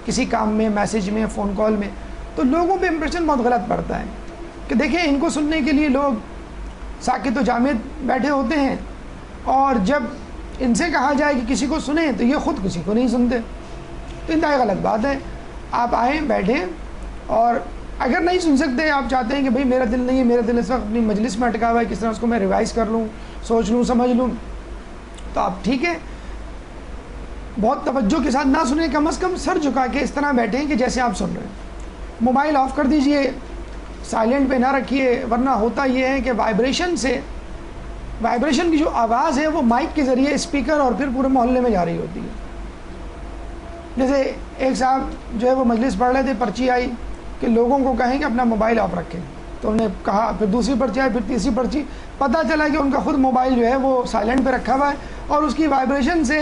کسی کام میں، میسیج میں، فون کال میں۔ تو لوگوں پہ امپریشن بہت غلط پڑتا ہے کہ دیکھیں ان کو سننے کے لیے لوگ ساکت و جامد بیٹھے ہوتے ہیں، اور جب ان سے کہا جائے کہ کسی کو سنیں تو یہ خود کسی کو نہیں سنتے۔ تو انتہائی غلط بات ہے۔ آپ آئیں، بیٹھیں، اور اگر نہیں سن سکتے، آپ چاہتے ہیں کہ بھئی میرا دل نہیں ہے، میرا دل اس وقت اپنی مجلس میں اٹکا ہوا ہے، کس طرح اس کو میں ریوائز کر لوں، سوچ لوں، سمجھ لوں، تو آپ ٹھیک ہے، بہت توجہ کے ساتھ نہ سنیں، کم از کم سر جھکا کے اس طرح بیٹھیں کہ جیسے آپ سن رہے ہیں۔ موبائل آف کر دیجئے، سائلنٹ پہ نہ رکھیے، ورنہ ہوتا یہ ہے کہ وائبریشن کی جو آواز ہے وہ مائک کے ذریعے اسپیکر اور پھر پورے محلے میں جا رہی ہوتی ہے۔ جیسے ایک صاحب جو ہے وہ مجلس پڑھ رہے تھے، پرچی آئی کہ لوگوں کو کہیں کہ اپنا موبائل آف رکھیں، تو انہوں نے کہا، پھر دوسری پرچی آئی، پھر تیسری پرچی، پتہ چلا کہ ان کا خود موبائل جو ہے وہ سائلنٹ پہ رکھا ہوا ہے، اور اس کی وائبریشن سے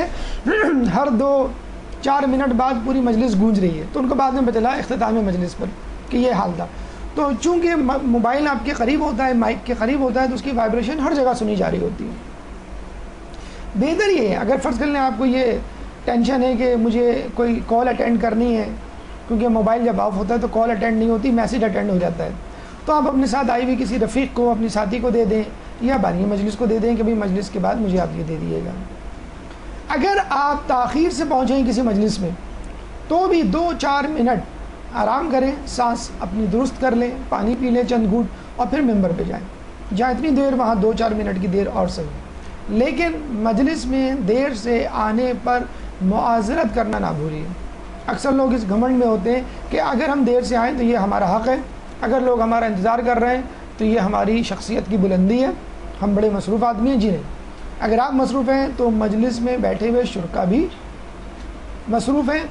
ہر 2-4 منٹ بعد پوری مجلس گونج رہی ہے۔ تو ان کو بعد میں پتہ چلا اختتام مجلس پر کہ یہ حال تھا۔ تو چونکہ موبائل آپ کے قریب ہوتا ہے، مائک کے قریب ہوتا ہے، تو اس کی وائبریشن ہر جگہ سنی جا رہی ہوتی ہے۔ بہتر یہ ہے، اگر فرض کر لیں آپ کو یہ ٹینشن ہے کہ مجھے کوئی کال اٹینڈ کرنی ہے، کیونکہ موبائل جب آف ہوتا ہے تو کال اٹینڈ نہیں ہوتی، میسیج اٹینڈ ہو جاتا ہے، تو آپ اپنے ساتھ آئی ہوئی کسی رفیق کو، اپنی ساتھی کو دے دیں، یا بانی مجلس کو دے دیں کہ بھئی مجلس کے بعد مجھے آپ یہ دے دیے گا۔ اگر آپ تاخیر سے پہنچیں کسی مجلس میں تو بھی 2-4 منٹ آرام کریں، سانس اپنی درست کر لیں، پانی پی لیں چند گھونٹ، اور پھر ممبر پہ جائیں، جہاں اتنی دیر وہاں 2-4 منٹ کی دیر اور صحیح، لیکن مجلس میں دیر سے آنے پر معذرت کرنا نہ بھولیے۔ اکثر لوگ اس گھمنڈ میں ہوتے ہیں کہ اگر ہم دیر سے آئیں تو یہ ہمارا حق ہے، اگر لوگ ہمارا انتظار کر رہے ہیں تو یہ ہماری شخصیت کی بلندی ہے، ہم بڑے مصروف آدمی ہیں۔ جی نہیں، اگر آپ مصروف ہیں تو مجلس میں بیٹھے ہوئے شرکا بھی مصروف ہیں،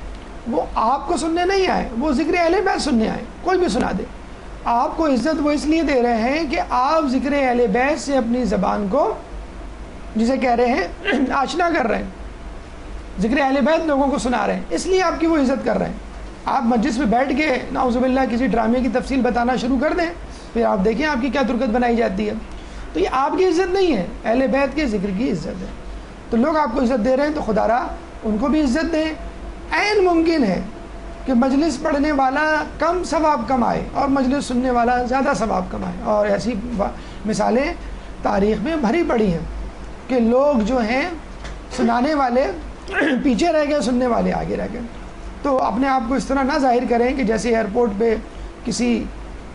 وہ آپ کو سننے نہیں آئے، وہ ذکر اہل بیت سننے آئے، کوئی بھی سنا دے۔ آپ کو عزت وہ اس لیے دے رہے ہیں کہ آپ ذکر اہل بیت سے اپنی زبان کو، جسے کہہ رہے ہیں، آشنا کر رہے ہیں، ذکر اہل بیت لوگوں کو سنا رہے ہیں، اس لیے آپ کی وہ عزت کر رہے ہیں۔ آپ مجلس میں بیٹھ کے نعوذ باللہ کسی ڈرامے کی تفصیل بتانا شروع کر دیں، پھر آپ دیکھیں آپ کی کیا ترکت بنائی جاتی ہے۔ تو یہ آپ کی عزت نہیں ہے، اہل بیت کے ذکر کی عزت ہے۔ تو لوگ آپ کو عزت دے رہے ہیں تو خدا را ان کو بھی عزت دیں۔ عین ممکن ہے کہ مجلس پڑھنے والا کم ثواب کمائے اور مجلس سننے والا زیادہ ثواب کمائے، اور ایسی مثالیں تاریخ میں بھری پڑی ہیں کہ لوگ جو ہیں سنانے والے پیچھے رہ گئے، سننے والے آگے رہ گئے۔ تو اپنے آپ کو اس طرح نہ ظاہر کریں کہ جیسے ایئرپورٹ پہ کسی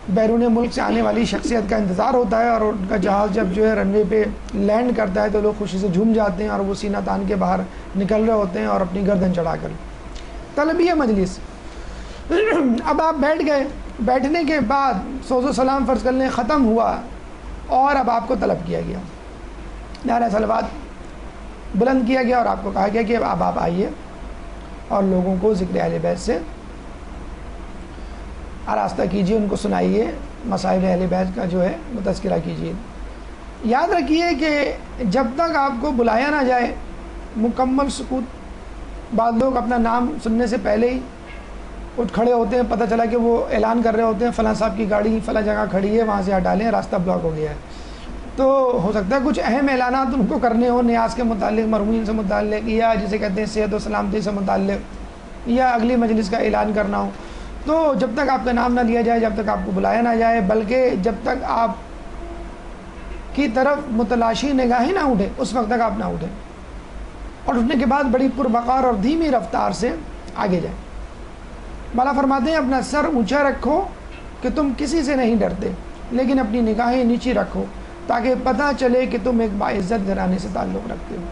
بیرون ملک سے آنے والی شخصیت کا انتظار ہوتا ہے، اور ان کا جہاز جب جو ہے رن وے پہ لینڈ کرتا ہے تو لوگ خوشی سے جھوم جاتے ہیں اور وہ سینہ تان کے باہر نکل رہے ہوتے ہیں اور اپنی گردن چڑھا کر۔ طلبی ہے مجلس، اب آپ بیٹھ گئے، بیٹھنے کے بعد سوز و سلام فرض کر لیں ختم ہوا، اور اب آپ کو طلب کیا گیا، نعرہ صلوات بلند کیا گیا اور آپ کو کہا گیا کہ اب آپ آئیے اور لوگوں کو ذکر اہل بیت سے آراستہ کیجیے، ان کو سنائیے، مسائل اہل بیت کا جو ہے وہ تذکرہ کیجیے۔ یاد رکھیے کہ جب تک آپ کو بلایا نہ جائے مکمل سکوت. بعض لوگ اپنا نام سننے سے پہلے ہی اٹھ کھڑے ہوتے ہیں، پتہ چلا کہ وہ اعلان کر رہے ہوتے ہیں فلاں صاحب کی گاڑی فلاں جگہ کھڑی ہے، وہاں سے ہٹا لیں، راستہ بلاک ہو گیا ہے. تو ہو سکتا ہے کچھ اہم اعلانات ان کو کرنے ہوں، نیاز کے متعلق، مرحومین سے متعلق، یا جسے کہتے ہیں صحت و سلامتی سے متعلق، یا اگلی مجلس کا اعلان کرنا ہو. تو جب تک آپ کا نام نہ لیا جائے، جب تک آپ کو بلایا نہ جائے، بلکہ جب تک آپ کی طرف متلاشی نگاہیں نہ اٹھے، اس وقت تک آپ نہ اٹھیں، اور اٹھنے کے بعد بڑی پروقار اور دھیمی رفتار سے آگے جائیں. مولا فرماتے ہیں اپنا سر اونچا رکھو کہ تم کسی سے نہیں ڈرتے، لیکن اپنی نگاہیں نیچی رکھو تاکہ پتہ چلے کہ تم ایک باعزت گھرانے سے تعلق رکھتے ہو.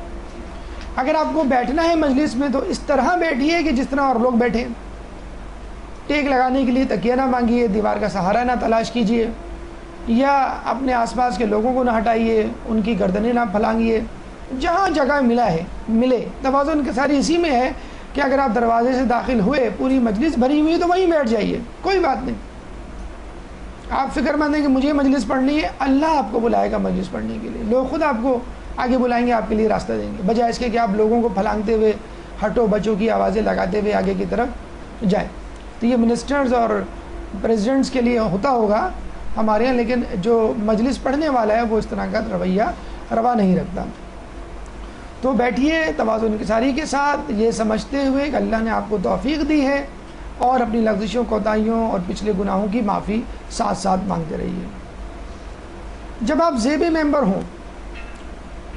اگر آپ کو بیٹھنا ہے مجلس میں تو اس طرح بیٹھیے کہ جس طرح اور لوگ بیٹھیں. ٹیک لگانے کے لیے تکیہ نہ مانگیے، دیوار کا سہارا نہ تلاش کیجیے، یا اپنے آس پاس کے لوگوں کو نہ ہٹائیے، ان کی گردنیں نہ پھلانگیے. جہاں جگہ ملے. توازن کی ساری اسی میں ہے کہ اگر آپ دروازے سے داخل ہوئے، پوری مجلس بھری ہوئی ہے تو وہیں بیٹھ جائیے، کوئی بات نہیں. آپ فکر مند ہیں کہ مجھے مجلس پڑھنی ہے، اللہ آپ کو بلائے گا مجلس پڑھنے کے لیے. لوگ خود آپ کو آگے بلائیں گے، آپ کے لیے راستہ دیں گے، بجائے اس کے کہ آپ لوگوں کو پھلانگتے ہوئے، ہٹو بچوں کی آوازیں لگاتے ہوئے آگے کی طرف جائیں. تو یہ منسٹرز اور پریزیڈنٹس کے لیے ہوتا ہوگا ہمارے یہاں، لیکن جو مجلس پڑھنے والا ہے وہ اس طرح کا رویہ روا نہیں رکھتا. تو بیٹھیے توازن انکساری کے ساتھ، یہ سمجھتے ہوئے کہ اللہ نے آپ کو توفیق دی ہے، اور اپنی لغزشوں، کوتاہیوں اور پچھلے گناہوں کی معافی ساتھ ساتھ مانگتے رہیے. جب آپ زیبی ممبر ہوں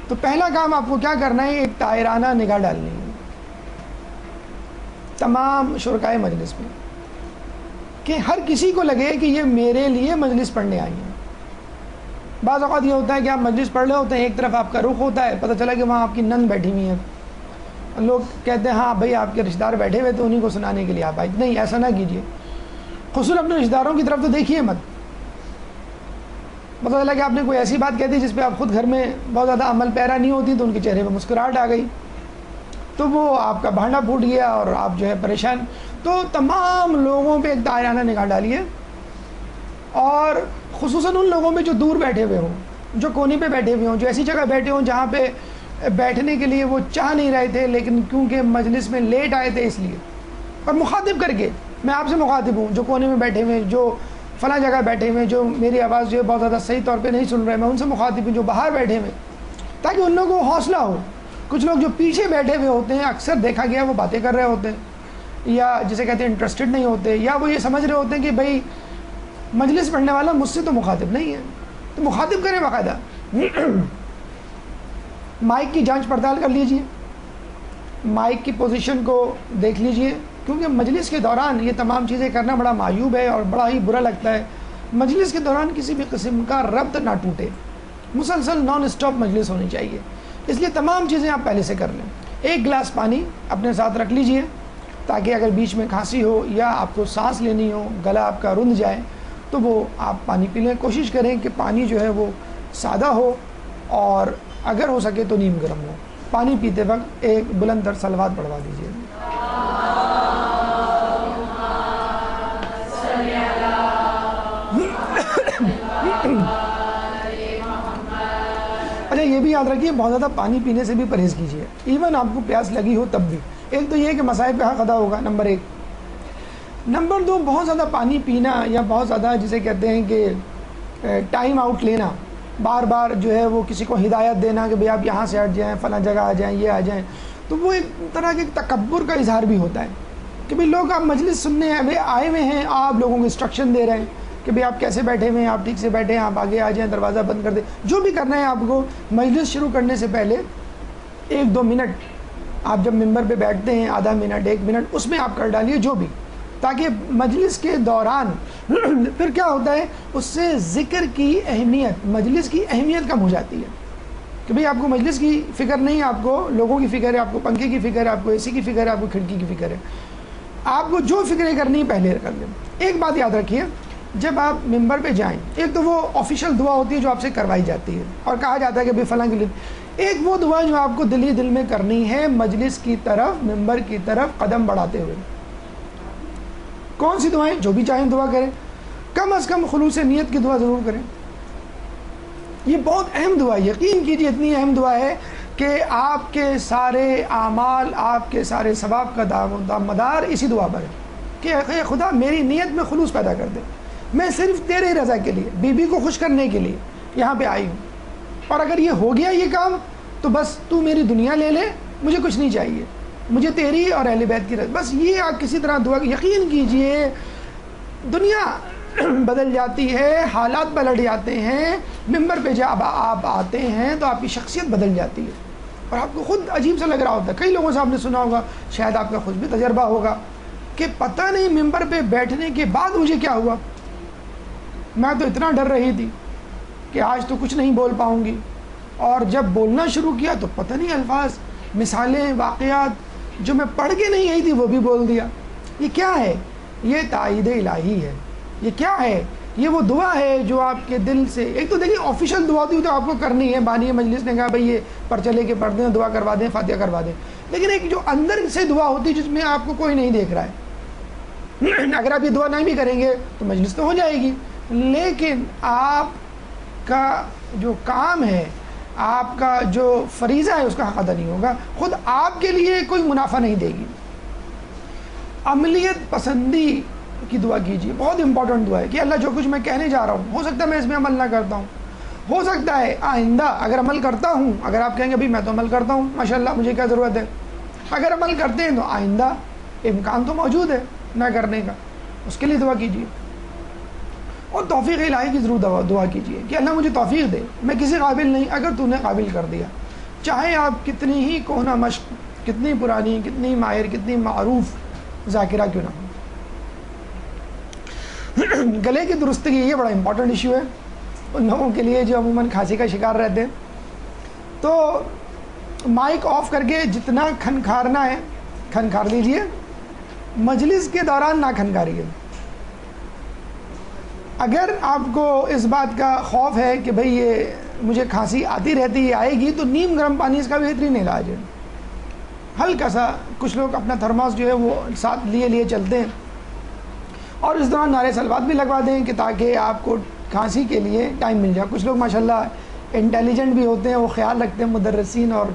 تو پہلا کام آپ کو کیا کرنا ہے؟ ایک طاہرانہ نگاہ ڈالنی ہے تمام شرکائے مجلس میں، کہ ہر کسی کو لگے کہ یہ میرے لیے مجلس پڑھنے آئی ہیں. بعض اوقات یہ ہوتا ہے کہ آپ مجلس پڑھ رہے ہوتے ہیں، ایک طرف آپ کا رخ ہوتا ہے، پتہ چلا کہ وہاں آپ کی نند بیٹھی ہوئی ہیں. لوگ کہتے ہیں ہاں بھائی آپ کے رشتہ دار بیٹھے ہوئے تو انہیں کو سنانے کے لیے آپ آئے. نہیں، ایسا نہ کیجیے. خصوصاً اپنے رشتہ داروں کی طرف تو دیکھیے مت. پتہ چلا کہ آپ نے کوئی ایسی بات کہہ دی جس پہ آپ خود گھر میں بہت زیادہ عمل پیرا نہیں ہوتی، تو ان کے چہرے پہ مسکراہٹ آ گئی، تو وہ آپ کا بھانڈا پھوٹ گیا اور آپ جو ہے پریشان. تو تمام لوگوں پہ ایک طاہرانہ نگاہ ڈالیے، اور خصوصاً ان لوگوں میں جو دور بیٹھے ہوئے ہوں، جو کونے پہ بیٹھے ہوئے ہوں، جو ایسی جگہ بیٹھے ہوں جہاں پہ بیٹھنے کے لیے وہ چاہ نہیں رہے تھے، لیکن کیونکہ مجلس میں لیٹ آئے تھے اس لیے. اور مخاطب کر کے، میں آپ سے مخاطب ہوں جو کونے میں بیٹھے ہوئے، جو فلاں جگہ بیٹھے ہوئے، جو میری آواز جو ہے بہت زیادہ صحیح طور پہ نہیں سن رہے، میں ان سے مخاطب ہوں جو باہر بیٹھے ہوئے، تاکہ ان لوگوں کو حوصلہ ہو. کچھ لوگ جو پیچھے بیٹھے ہوئے ہوتے ہیں، اکثر دیکھا گیا وہ باتیں کر رہے ہوتے ہیں، یا جسے کہتے ہیں انٹرسٹڈ نہیں ہوتے، یا وہ یہ سمجھ رہے ہوتے ہیں کہ بھائی مجلس پڑھنے والا مجھ سے تو مخاطب نہیں ہے، تو مخاطب کریں باقاعدہ. مائک کی جانچ پڑتال کر لیجئے، مائک کی پوزیشن کو دیکھ لیجئے، کیونکہ مجلس کے دوران یہ تمام چیزیں کرنا بڑا معیوب ہے اور بڑا ہی برا لگتا ہے. مجلس کے دوران کسی بھی قسم کا ربط نہ ٹوٹے، مسلسل نان اسٹاپ مجلس ہونی چاہیے، اس لیے تمام چیزیں آپ پہلے سے کر لیں. ایک گلاس پانی اپنے ساتھ رکھ لیجئے تاکہ اگر بیچ میں کھانسی ہو یا آپ کو سانس لینی ہو، گلا آپ کا رند جائے، تو وہ آپ پانی پی لیں. کوشش کریں کہ پانی جو ہے وہ سادہ ہو، اور اگر ہو سکے تو نیم گرم ہو. پانی پیتے وقت ایک بلند تر صلوات پڑھوا دیجیے. اچھا، یہ بھی یاد رکھیے بہت زیادہ پانی پینے سے بھی پرہیز کیجیے، ایون آپ کو پیاس لگی ہو تب بھی. ایک تو یہ کہ مصائب کا حق ادا ہوگا، نمبر 1. نمبر 2، بہت زیادہ پانی پینا یا بہت زیادہ جسے کہتے ہیں کہ ٹائم آؤٹ لینا، بار بار جو ہے وہ کسی کو ہدایت دینا کہ بھئی آپ یہاں سے ہٹ جائیں، فلاں جگہ آ جائیں، یہ آ جائیں، تو وہ ایک طرح کے تکبر کا اظہار بھی ہوتا ہے کہ بھئی لوگ آپ مجلس سننے آئے ہوئے ہیں، آپ لوگوں کو انسٹرکشن دے رہے ہیں کہ بھئی آپ کیسے بیٹھے ہوئے ہیں، آپ ٹھیک سے بیٹھے ہیں، آپ آگے آ جائیں، دروازہ بند کر دیں. جو بھی کرنا ہے آپ کو مجلس شروع کرنے سے پہلے 1-2 منٹ آپ جب ممبر پہ بیٹھتے ہیں، آدھا منٹ 1 منٹ اس میں آپ کر ڈالیے جو بھی، تاکہ مجلس کے دوران پھر کیا ہوتا ہے، اس سے ذکر کی اہمیت، مجلس کی اہمیت کم ہو جاتی ہے کہ بھئی آپ کو مجلس کی فکر نہیں، آپ کو لوگوں کی فکر ہے، آپ کو پنکھے کی فکر ہے، آپ کو اے سی کی فکر ہے، آپ کو کھڑکی کی فکر ہے. آپ کو جو فکریں کرنی پہلے کر لیں. ایک بات یاد رکھیے، جب آپ ممبر پہ جائیں، ایک تو وہ آفیشیل دعا ہوتی ہے جو آپ سے کروائی جاتی ہے اور کہا جاتا ہے کہ بھئی فلاں کے لیے، ایک وہ دعا جو آپ کو دل میں کرنی ہے مجلس کی طرف، ممبر کی طرف قدم بڑھاتے ہوئے. کون سی دعائیں؟ جو بھی چاہیں دعا کریں، کم از کم خلوص نیت کی دعا ضرور کریں. یہ بہت اہم دعا ہے، یقین کیجیے اتنی اہم دعا ہے کہ آپ کے سارے اعمال، آپ کے سارے ثواب کا دامدار اسی دعا پر ہے کہ اے خدا میری نیت میں خلوص پیدا کر دے، میں صرف تیرے رضا کے لیے، بیوی کو خوش کرنے کے لیے یہاں پہ آئی ہوں، اور اگر یہ ہو گیا یہ کام تو بس تو میری دنیا لے لے، مجھے کچھ نہیں چاہیے، مجھے تیری اور اہل بیت کی رضا، بس یہ آپ کسی طرح دعا، یقین کیجئے دنیا بدل جاتی ہے، حالات پلٹ جاتے ہیں، ممبر پہ جب آپ آتے ہیں تو آپ کی شخصیت بدل جاتی ہے اور آپ کو خود عجیب سا لگ رہا ہوتا ہے۔ کئی لوگوں سے آپ نے سنا ہوگا، شاید آپ کا خود بھی تجربہ ہوگا کہ پتہ نہیں ممبر پہ بیٹھنے کے بعد مجھے کیا ہوا، میں تو اتنا ڈر رہی تھی کہ آج تو کچھ نہیں بول پاؤں گی، اور جب بولنا شروع کیا تو پتہ نہیں الفاظ، مثالیں، واقعات جو میں پڑھ کے نہیں آئی تھی وہ بھی بول دیا۔ یہ کیا ہے؟ یہ تائید الہی ہے۔ یہ کیا ہے؟ یہ وہ دعا ہے جو آپ کے دل سے، ایک تو دیکھیں آفیشیل دعا ہوتی تو آپ کو کرنی ہے، بانی مجلس نے کہا بھئی یہ پرچہ لے کے پڑھ دیں، دعا کروا دیں، فاتحہ کروا دیں، لیکن ایک جو اندر سے دعا ہوتی جس میں آپ کو کوئی نہیں دیکھ رہا ہے، اگر آپ یہ دعا نہیں بھی کریں گے تو مجلس تو ہو جائے گی، لیکن آپ کا جو کام ہے، آپ کا جو فریضہ ہے اس کا حق ادا نہیں ہوگا، خود آپ کے لیے کوئی منافع نہیں دے گی۔ عملیت پسندی کی دعا کیجیے، بہت امپورٹنٹ دعا ہے کہ اللہ جو کچھ میں کہنے جا رہا ہوں، ہو سکتا ہے میں اس میں عمل نہ کرتا ہوں، ہو سکتا ہے آئندہ اگر عمل کرتا ہوں، اگر آپ کہیں گے بھی میں تو عمل کرتا ہوں ماشاءاللہ مجھے کیا ضرورت ہے، اگر عمل کرتے ہیں تو آئندہ امکان تو موجود ہے نہ کرنے کا، اس کے لیے دعا کیجیے، اور توفیق الہی کی ضرور دعا کیجیے کہ اللہ مجھے توفیق دے، میں کسی قابل نہیں، اگر تو نے قابل کر دیا، چاہے آپ کتنی ہی کوہنہ مشق، کتنی پرانی، کتنی ماہر، کتنی معروف ذاکرہ کیوں نہ ہو۔ گلے کی درستگی یہ بڑا امپورٹنٹ ایشو ہے ان لوگوں کے لیے جو عموماً کھانسی کا شکار رہتے ہیں، تو مائک آف کر کے جتنا کھنکھارنا ہے کھنکھار لیجئے، مجلس کے دوران نہ کھنکھاریے۔ اگر آپ کو اس بات کا خوف ہے کہ بھئی یہ مجھے کھانسی آتی رہتی ہے، آئے گی، تو نیم گرم پانی اس کا بہترین علاج ہے۔ ہلکا سا، کچھ لوگ اپنا تھرماس جو ہے وہ ساتھ لیے چلتے ہیں، اور اس دوران نعرے صلوات بھی لگوا دیں کہ تاکہ آپ کو کھانسی کے لیے ٹائم مل جائے۔ کچھ لوگ ماشاءاللہ انٹیلیجنٹ بھی ہوتے ہیں، وہ خیال رکھتے ہیں مدرسین اور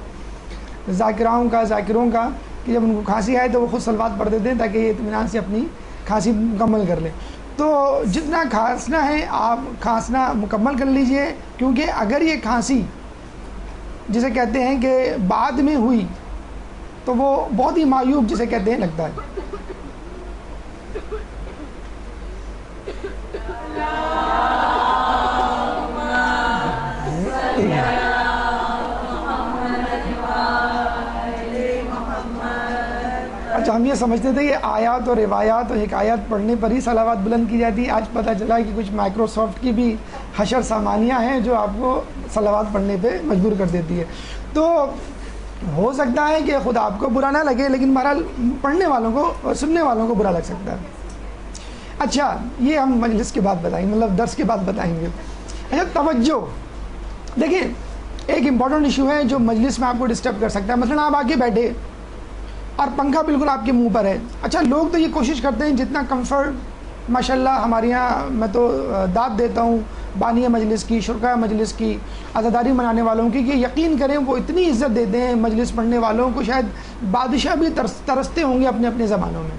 ذاکروں کا کہ جب ان کو کھانسی آئے تو وہ خود صلوات پڑھ دیتے ہیں تاکہ یہ اطمینان سے اپنی کھانسی مکمل کر لیں۔ تو جتنا کھانسنا ہے آپ کھانسنا مکمل کر لیجئے، کیونکہ اگر یہ کھانسی جسے کہتے ہیں کہ بعد میں ہوئی تو وہ بہت ہی معیوب جسے کہتے ہیں لگتا ہے۔ اچھا، ہم یہ سمجھتے تھے کہ آیات اور روایات اور حکایات پڑھنے پر ہی صلوات بلند کی جاتی ہے، آج پتہ چلا کہ کچھ مائکروسافٹ کی بھی حشر سامانیاں ہیں جو آپ کو صلوات پڑھنے پہ مجبور کر دیتی ہے۔ تو ہو سکتا ہے کہ خود آپ کو برا نہ لگے، لیکن بہرحال پڑھنے والوں کو اور سننے والوں کو برا لگ سکتا ہے۔ اچھا، یہ ہم مجلس کے بعد بتائیں گے، مطلب درس کے بعد بتائیں گے۔ اچھا، توجہ، دیکھیں ایک امپورٹنٹ ایشو ہے جو مجلس میں آپ کو ڈسٹرب کر سکتا ہے۔ مثلا آپ آگے بیٹھے اور پنکھا بالکل آپ کے منہ پر ہے۔ اچھا، لوگ تو یہ کوشش کرتے ہیں جتنا کمفرٹ، ماشاءاللہ ہمارے یہاں میں تو داد دیتا ہوں بانی مجلس کی، شرکا مجلس کی، عزاداری منانے والوں کی، کہ یقین کریں وہ اتنی عزت دیتے ہیں مجلس پڑھنے والوں کو، شاید بادشاہ بھی ترستے ہوں گے اپنے اپنے زمانوں میں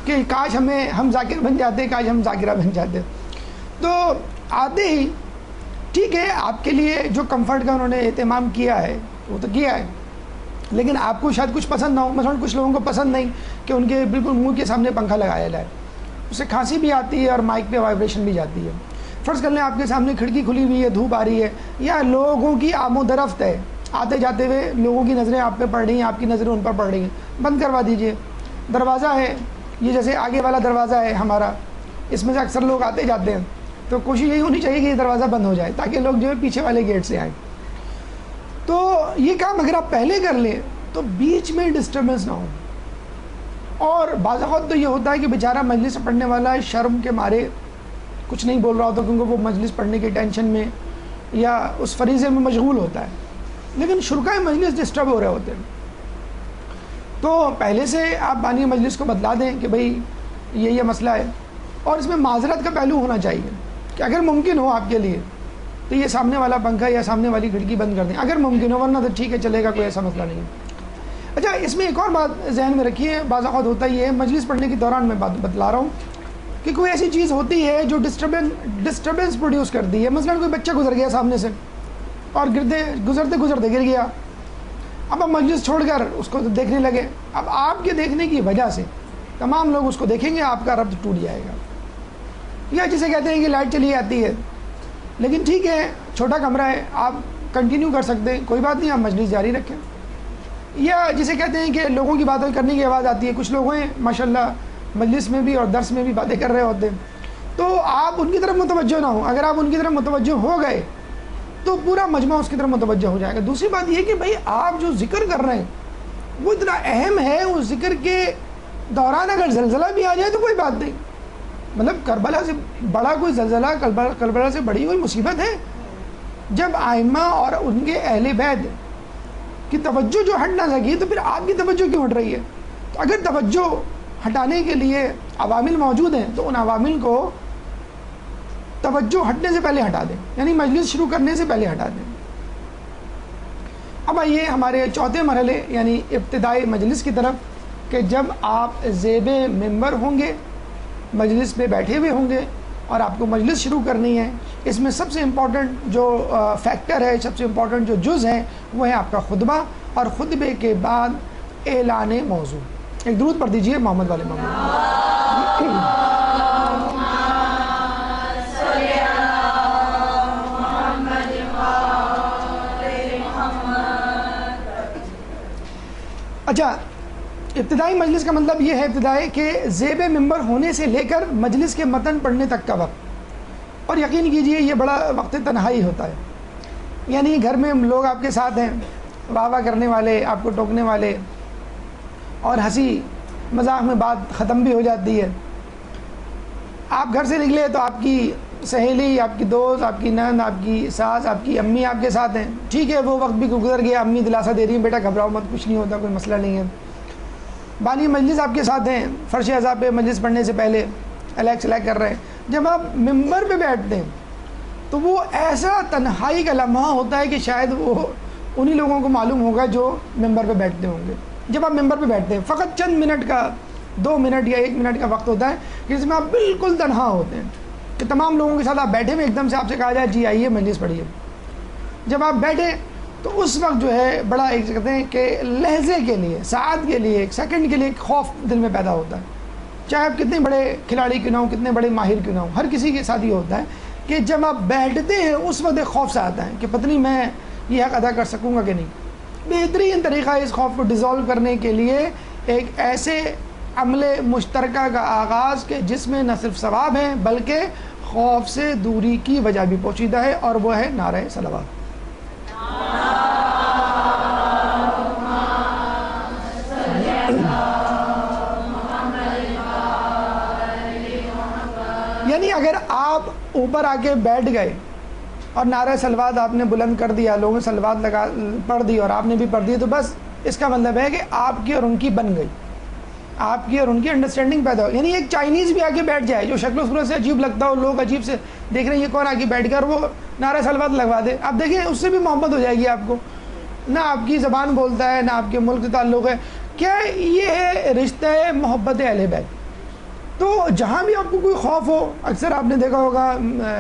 کہ کاش ہم ذاکر بن جاتے، کاش ہم ذاکرہ بن جاتے۔ تو آتے ہی ٹھیک ہے، آپ کے لیے جو کمفرٹ کا انہوں نے اہتمام کیا ہے وہ تو کیا ہے، لیکن آپ کو شاید کچھ پسند نہ ہو۔ مثلا کچھ لوگوں کو پسند نہیں کہ ان کے بالکل منہ کے سامنے پنکھا لگایا جائے، اس سے کھانسی بھی آتی ہے اور مائک پہ وائبریشن بھی جاتی ہے۔ فرض کر لیں آپ کے سامنے کھڑکی کھلی ہوئی ہے، دھوپ آ رہی ہے، یا لوگوں کی آمد و رفت ہے، آتے جاتے ہوئے لوگوں کی نظریں آپ پہ پڑ رہی ہیں، آپ کی نظریں ان پر پڑ رہی ہیں، بند کروا دیجئے۔ دروازہ ہے یہ، جیسے آگے والا دروازہ ہے ہمارا، اس میں سے اکثر لوگ آتے جاتے ہیں، تو کوشش یہی ہونی چاہیے کہ یہ دروازہ بند ہو جائے تاکہ لوگ جو ہے پیچھے والے گیٹ سے آئیں۔ تو یہ کام اگر آپ پہلے کر لیں تو بیچ میں ڈسٹربنس نہ ہو۔ اور بعض اوقات تو یہ ہوتا ہے کہ بیچارہ مجلس پڑھنے والا شرم کے مارے کچھ نہیں بول رہا ہوتا، کیونکہ وہ مجلس پڑھنے کی ٹینشن میں یا اس فریضے میں مشغول ہوتا ہے، لیکن شرکائے مجلس ڈسٹرب ہو رہے ہوتے ہیں۔ تو پہلے سے آپ بانی مجلس کو بتلا دیں کہ بھئی یہ مسئلہ ہے، اور اس میں معذرت کا پہلو ہونا چاہیے کہ اگر ممکن ہو آپ کے لیے تو یہ سامنے والا پنکھا یا سامنے والی کھڑکی بند کر دیں اگر ممکن ہو، ورنہ تو ٹھیک ہے چلے گا، کوئی ایسا مسئلہ نہیں ہے۔ اچھا اس میں ایک اور بات ذہن میں رکھیے، بعض اوقات ہوتا یہ ہے مجلس پڑھنے کے دوران میں بات بتلا رہا ہوں کہ کوئی ایسی چیز ہوتی ہے جو ڈسٹربنس پروڈیوس کرتی ہے، مثلا کوئی بچہ گزر گیا سامنے سے اور گزرتے گر گیا، اب مجلس چھوڑ کر اس کو دیکھنے لگے، اب آپ کے دیکھنے کی وجہ سے تمام لوگ اس کو دیکھیں گے، آپ کا ربط ٹوٹ جائے گا۔ یا جسے کہتے ہیں کہ لائٹ چلی جاتی ہے، لیکن ٹھیک ہے چھوٹا کمرہ ہے، آپ کنٹینیو کر سکتے ہیں، کوئی بات نہیں، آپ مجلس جاری رکھیں۔ یا جسے کہتے ہیں کہ لوگوں کی باتیں کرنے کی آواز آتی ہے، کچھ لوگ ہیں ماشاءاللہ مجلس میں بھی اور درس میں بھی باتیں کر رہے ہوتے ہیں، تو آپ ان کی طرف متوجہ نہ ہوں، اگر آپ ان کی طرف متوجہ ہو گئے تو پورا مجمع اس کی طرف متوجہ ہو جائے گا۔ دوسری بات یہ کہ بھائی آپ جو ذکر کر رہے ہیں وہ اتنا اہم ہے، اس ذکر کے دوران اگر زلزلہ بھی آ جائے تو کوئی بات نہیں، مطلب کربلا سے بڑا کوئی زلزلہ، کربلا سے بڑی کوئی مصیبت ہے؟ جب ائمہ اور ان کے اہل بیت کی توجہ جو ہٹ نہ سکی تو پھر آپ کی توجہ کیوں ہٹ رہی ہے؟ تو اگر توجہ ہٹانے کے لیے عوامل موجود ہیں تو ان عوامل کو توجہ ہٹنے سے پہلے ہٹا دیں، یعنی مجلس شروع کرنے سے پہلے ہٹا دیں۔ اب آئیے ہمارے چوتھے مرحلے یعنی ابتدائی مجلس کی طرف، کہ جب آپ زیب ممبر ہوں گے، مجلس پہ بیٹھے ہوئے ہوں گے اور آپ کو مجلس شروع کرنی ہے، اس میں سب سے امپورٹنٹ جو فیکٹر ہے، سب سے امپورٹنٹ جو جز ہے وہ ہے آپ کا خطبہ، اور خطبے کے بعد اعلان موضوع۔ ایک درود پڑھ دیجئے محمد والے محمد۔ اچھا ابتدائی مجلس کا مطلب یہ ہے ابتدائی کہ زیب ممبر ہونے سے لے کر مجلس کے متن پڑھنے تک کا وقت، اور یقین کیجئے یہ بڑا وقت تنہائی ہوتا ہے، یعنی گھر میں لوگ آپ کے ساتھ ہیں، واہ واہ کرنے والے، آپ کو ٹوکنے والے، اور ہنسی مذاق میں بات ختم بھی ہو جاتی ہے۔ آپ گھر سے نکلے تو آپ کی سہیلی، آپ کی دوست، آپ کی نند، آپ کی ساس، آپ کی امی آپ کے ساتھ ہیں، ٹھیک ہے وہ وقت بھی گزر گیا، امی دلاسا دے رہی ہیں بیٹا گھبراؤ مت، کچھ نہیں ہوتا، کوئی مسئلہ نہیں ہے۔ بانی مجلس آپ کے ساتھ ہیں، فرش اعضاء پہ مجلس پڑھنے سے پہلے الیکس کر رہے ہیں۔ جب آپ ممبر پہ بیٹھتے ہیں تو وہ ایسا تنہائی کا لمحہ ہوتا ہے کہ شاید وہ انہی لوگوں کو معلوم ہوگا جو ممبر پہ بیٹھتے ہوں گے۔ جب آپ ممبر پہ بیٹھتے ہیں فقط چند منٹ کا، 2 منٹ یا 1 منٹ کا وقت ہوتا ہے جس میں آپ بالکل تنہا ہوتے ہیں، کہ تمام لوگوں کے ساتھ آپ بیٹھے ہوئے، ایک دم سے آپ سے کہا جائے جی آئیے مجلس پڑھیے۔ جب آپ بیٹھے تو اس وقت جو ہے بڑا ایک کہتے ہیں کہ لہجے کے لیے، ساعت کے لیے، ایک سیکنڈ کے لیے ایک خوف دل میں پیدا ہوتا ہے، چاہے آپ کتنے بڑے کھلاڑی کیوں نہ ہوں، کتنے بڑے ماہر کیوں نہ ہوں، ہر کسی کے ساتھ یہ ہوتا ہے کہ جب آپ بیٹھتے ہیں اس وقت ایک خوف سا آتا ہے کہ پتہ نہیں میں یہ حق ادا کر سکوں گا کہ نہیں۔ بہترین طریقہ ہے اس خوف کو ڈیزالو کرنے کے لیے ایک ایسے عمل مشترکہ کا آغاز کہ جس میں نہ صرف ثواب ہے بلکہ خوف سے دوری کی وجہ بھی پوشیدہ ہے، اور وہ ہے نعرہ صلوات۔ یعنی اگر آپ اوپر آ کے بیٹھ گئے اور نعرہ صلوات آپ نے بلند کر دیا، لوگوں نے صلوات پڑھ دی اور آپ نے بھی پڑھ دی، تو بس اس کا مطلب ہے کہ آپ کی اور ان کی بن گئی، آپ کی اور ان کی انڈرسٹینڈنگ پیدا ہو۔ یعنی ایک چائنیز بھی آ کے بیٹھ جائے جو شکل و صورت سے عجیب لگتا ہو، لوگ عجیب سے دیکھ رہے ہیں یہ کون آ کے بیٹھ کر وہ نعرہ صلوات لگوا دے، آپ دیکھیں اس سے بھی محبت ہو جائے گی آپ کو، نہ آپ کی زبان بولتا ہے نہ آپ کے ملک سے تعلق ہے، کیا یہ ہے رشتہ محبت اہل بیت۔ تو جہاں بھی آپ کو کوئی خوف ہو، اکثر آپ نے دیکھا ہوگا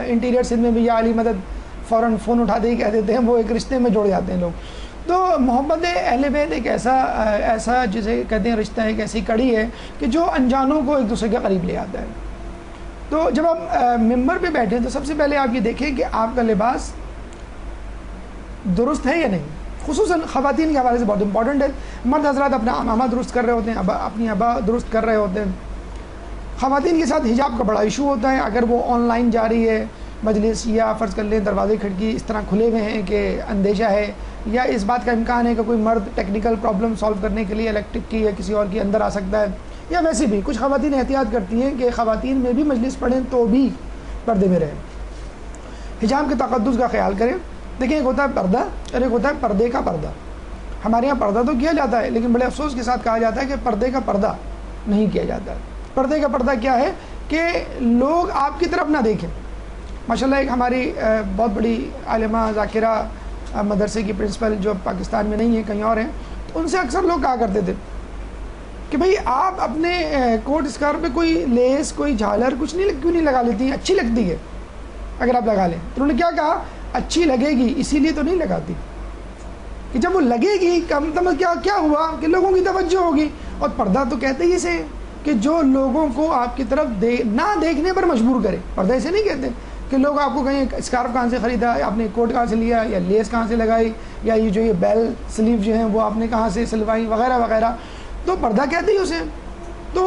انٹیریئر سندھ میں بھی یا علی مدد فوراً فون اٹھاتے ہی کہہ دیتے ہیں، وہ ایک رشتے میں جڑ جاتے ہیں لوگ۔ تو محبت اہل بیت ایک ایسا جسے کہتے ہیں رشتہ ہے، ایک ایسی کڑی ہے کہ جو انجانوں کو ایک دوسرے کے قریب لے آتا ہے۔ تو جب آپ ممبر پہ بیٹھیں تو سب سے پہلے آپ یہ دیکھیں کہ آپ کا لباس درست ہے یا نہیں، خصوصاً خواتین کے حوالے سے بہت امپورٹنٹ ہے۔ مرد حضرات اپنا امامہ درست کر رہے ہوتے ہیں، اپنی ابا درست کر رہے ہوتے ہیں۔ خواتین کے ساتھ حجاب کا بڑا ایشو ہوتا ہے، اگر وہ آن لائن جا رہی ہے مجلس، یا فرض کر لیں دروازے کھڑکی اس طرح کھلے ہوئے ہیں کہ اندیشہ ہے، یا اس بات کا امکان ہے کہ کوئی مرد ٹیکنیکل پرابلم سالو کرنے کے لیے الیکٹرک کی یا کسی اور کی اندر آ سکتا ہے، یا ویسے بھی کچھ خواتین احتیاط کرتی ہیں کہ خواتین میں بھی مجلس پڑھیں تو بھی پردے میں رہیں، حجاب کے تقدس کا خیال کریں۔ دیکھیں ایک ہوتا ہے پردہ اور ایک ہوتا ہے پردے کا پردہ۔ ہمارے یہاں پردہ تو کیا جاتا ہے لیکن بڑے افسوس کے ساتھ کہا جاتا ہے کہ پردے کا پردہ نہیں کیا جاتا ہے۔ پردے کا پردہ کیا ہے کہ لوگ آپ کی طرف نہ دیکھیں، ماشاءاللہ ایک ہماری بہت بڑی عالمہ ذاکرہ مدرسے کی پرنسپل جو پاکستان میں نہیں ہے کہیں اور ہیں، تو ان سے اکثر لوگ کہا کرتے تھے کہ بھئی آپ اپنے کوٹ اسکارف پہ کوئی لیس کوئی جھالر کچھ کیوں نہیں لگا لیتی ہیں؟ اچھی لگتی ہے اگر آپ لگا لیں. تو انہوں نے کیا کہا، اچھی لگے گی اسی لیے تو نہیں لگاتی، کہ جب وہ لگے گی کم تم کیا ہوا کہ لوگوں کی توجہ ہوگی. اور پردہ تو کہتے ہی اسے کہ جو لوگوں کو آپ کی طرف نہ دیکھنے پر مجبور کرے. پردہ اسے نہیں کہتے کہ لوگ آپ کو کہیں اسکارف کہاں سے خریدا، آپ نے کوٹ کہاں سے لیا، یا لیس کہاں سے لگائی، یا یہ بیل سلیو جو ہیں وہ آپ نے کہاں سے سلوائی وغیرہ وغیرہ. تو پردہ کہتے ہی اسے. تو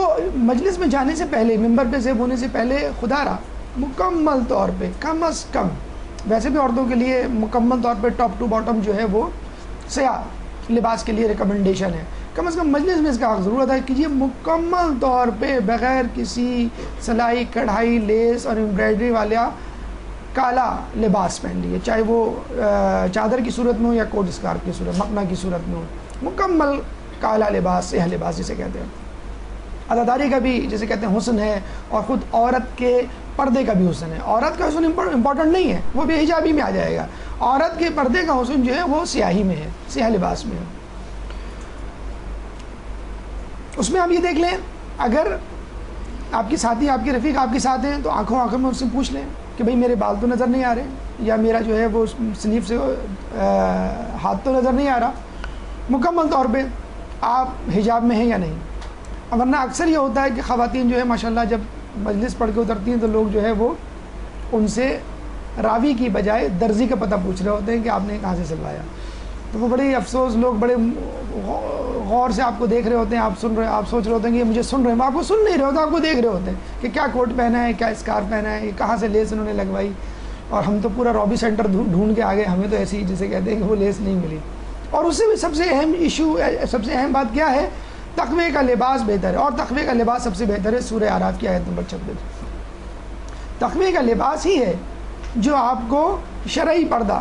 مجلس میں جانے سے پہلے، ممبر پہ زیب ہونے سے پہلے خدا را مکمل طور پہ کم از کم، ویسے بھی عورتوں کے لیے مکمل طور پہ ٹاپ ٹو باٹم جو ہے وہ سیاہ لباس کے لیے ریکمنڈیشن ہے. کم از کم مجلس میں اس کا ضرورت ہے کہ یہ مکمل طور پہ بغیر کسی سلائی کڑھائی لیس اور امبرائڈری والا کالا لباس پہن لیے، چاہے وہ چادر کی صورت میں ہو یا کوٹ اسکارف کی صورت، مکنا کی صورت میں ہو. مکمل کالا لباس، سیاہ لباس جسے کہتے ہیں. عزاداری کا بھی جسے کہتے ہیں حسن ہے، اور خود عورت کے پردے کا بھی حسن ہے. عورت کا حسن امپورٹنٹ نہیں ہے، وہ بے حجابی میں آ جائے گا. عورت کے پردے کا حسن جو ہے وہ سیاہی میں ہے، سیاہ لباس میں ہے. اس میں آپ یہ دیکھ لیں، اگر آپ کی ساتھی آپ کے رفیق آپ کے ساتھ ہیں تو آنکھوں میں ان سے پوچھ لیں کہ بھئی میرے بال تو نظر نہیں آ رہے، یا میرا جو ہے وہ سلیف سے ہاتھ تو نظر نہیں آ رہا. مکمل طور پہ آپ حجاب میں ہیں یا نہیں. ورنہ اکثر یہ ہوتا ہے کہ خواتین جو ہے ماشاءاللہ جب مجلس پڑھ کے اترتی ہیں تو لوگ جو ہے وہ ان سے راوی کی بجائے درزی کا پتہ پوچھ رہے ہوتے ہیں کہ آپ نے کہاں سے سلوایا. تو وہ بڑی افسوس، لوگ بڑے غور سے آپ کو دیکھ رہے ہوتے ہیں، آپ سن رہے ہیں، آپ سوچ رہے ہوتے ہیں کہ یہ مجھے سن رہے ہیں، وہ آپ کو سن نہیں رہے ہوتے، آپ کو دیکھ رہے ہوتے ہیں کہ کیا کوٹ پہنا ہے، کیا اسکارف پہنا ہے، کہاں سے لیس انہوں نے لگوائی. اور ہم تو پورا رابی سینٹر ڈھونڈ کے آگے، ہمیں تو ایسی جسے کہتے ہیں کہ وہ لیس نہیں ملی. اور اس سے بھی سب سے اہم ایشو، سب سے اہم بات کیا ہے، تقوی کا لباس بہتر ہے. اور تقوی کا لباس سب سے بہتر ہے سورہ اعراف کی آیت نمبر 26. تقوی کا لباس ہی ہے جو آپ کو شرعی پردہ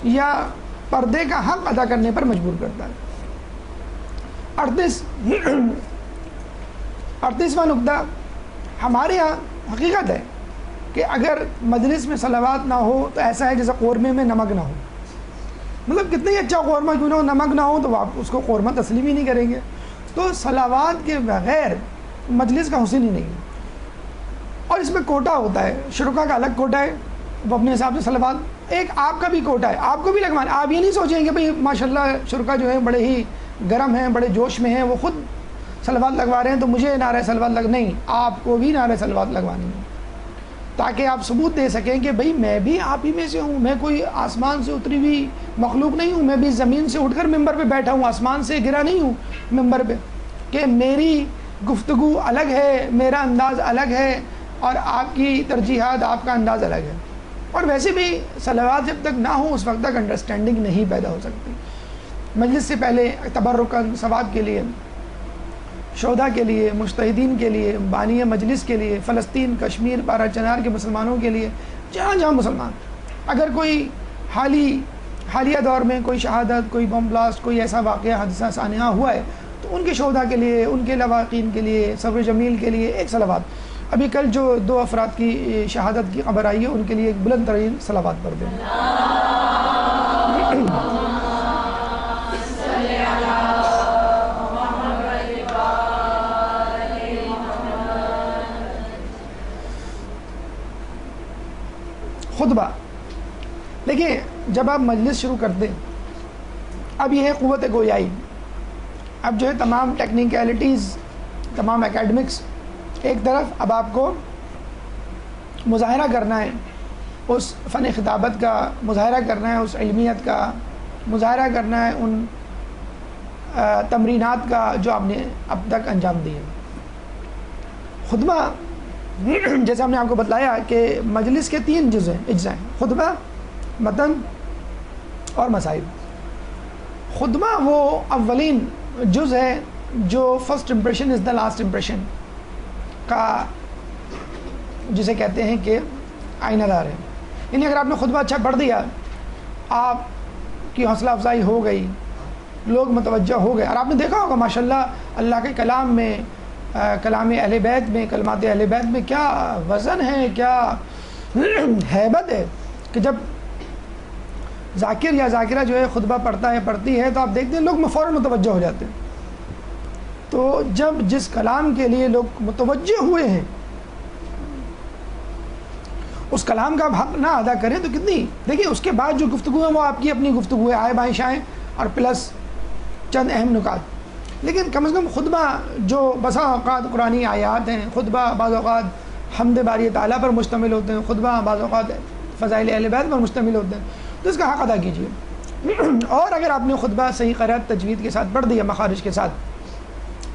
یا پردے کا حق ادا کرنے پر مجبور کرتا ہے. 38واں نقطہ، ہمارے ہاں حقیقت ہے کہ اگر مجلس میں صلوات نہ ہو تو ایسا ہے جیسے قورمے میں نمک نہ ہو. مطلب کتنا ہی اچھا قورمہ کیوں نہ ہو، نمک نہ ہو تو آپ اس کو قورمہ تسلیم ہی نہیں کریں گے. تو صلوات کے بغیر مجلس کا حسن ہی نہیں ہے. اور اس میں کوٹا ہوتا ہے، شرکا کا الگ کوٹا ہے، وہ اپنے حساب سے صلوات، ایک آپ کا بھی کوٹا ہے، آپ کو بھی لگوانا. آپ یہ نہیں سوچیں کہ بھئی ماشاءاللہ شرکا جو ہیں بڑے ہی گرم ہیں، بڑے جوش میں ہیں، وہ خود صلوات لگوا رہے ہیں تو مجھے نعرہ صلوات نہیں، آپ کو بھی نعرہ صلوات لگوانی ہے، تاکہ آپ ثبوت دے سکیں کہ بھئی میں بھی آپ ہی میں سے ہوں، میں کوئی آسمان سے اتری ہوئی مخلوق نہیں ہوں، میں بھی زمین سے اٹھ کر ممبر پہ بیٹھا ہوں، آسمان سے گرا نہیں ہوں ممبر پہ، کہ میری گفتگو الگ ہے، میرا انداز الگ ہے، اور آپ کی ترجیحات، آپ کا انداز الگ ہے. اور ویسے بھی صلوات جب تک نہ ہوں اس وقت تک انڈرسٹینڈنگ نہیں پیدا ہو سکتی. مجلس سے پہلے تبرکاً ثواب کے لیے، شہداء کے لیے، مجتہدین کے لیے، بانی مجلس کے لیے، فلسطین، کشمیر، پارا چنار کے مسلمانوں کے لیے، جہاں جہاں مسلمان، اگر کوئی حالیہ دور میں کوئی شہادت، کوئی بم بلاسٹ، کوئی ایسا واقعہ حادثہ سانحہ ہوا ہے تو ان کے شہداء کے لیے، ان کے لواحقین کے لیے، صبر جمیل کے لیے ایک صلوات. ابھی کل جو 2 افراد کی شہادت کی خبر آئی ہے ان کے لیے ایک بلند ترین صلوات پڑھ دیں. خطبہ دیکھیں، جب آپ مجلس شروع کر دیں، اب یہ ہے قوت گویائی. اب جو ہے تمام ٹیکنیکلٹیز، تمام اکیڈمکس ایک طرف، اب آپ کو مظاہرہ کرنا ہے اس فن خطابت کا، مظاہرہ کرنا ہے اس علمیت کا، مظاہرہ کرنا ہے ان تمرینات کا جو آپ نے اب تک انجام دیے. خطبہ جیسے ہم نے آپ کو بتلایا کہ مجلس کے 3 اجزاء ہیں، خطبہ، متن اور مسائل. خطبہ وہ اولین جز ہے جو first impression is the last impression کا جسے کہتے ہیں کہ آئینہ دار ہے. یعنی اگر آپ نے خطبہ اچھا پڑھ دیا، آپ کی حوصلہ افزائی ہو گئی، لوگ متوجہ ہو گئے، اور آپ نے دیکھا ہوگا ماشاءاللہ اللہ کے کلام میں، کلام اہل بیت میں، کلمات اہل بیت میں کیا وزن ہے، کیا ہیبت ہے کہ جب ذاکر یا ذاکرہ جو ہے خطبہ پڑھتا ہے پڑھتی ہے تو آپ دیکھتے ہیں لوگ فوراً متوجہ ہو جاتے ہیں. تو جب جس کلام کے لیے لوگ متوجہ ہوئے ہیں اس کلام کا آپ حق نہ ادا کریں تو کتنی، دیکھیں اس کے بعد جو گفتگو ہے وہ آپ کی اپنی گفتگو ہے، آئے بائیں شائیں اور پلس چند اہم نکات. لیکن کم از کم خطبہ جو بسا اوقات قرآنی آیات ہیں، خطبہ بعض اوقات حمد باری تعالیٰ پر مشتمل ہوتے ہیں، خطبہ بعض اوقات فضائل اہل بیت پر مشتمل ہوتے ہیں، تو اس کا حق ادا کیجیے. اور اگر آپ نے خطبہ صحیح قرأت تجوید کے ساتھ پڑھ دیا مخارج کے ساتھ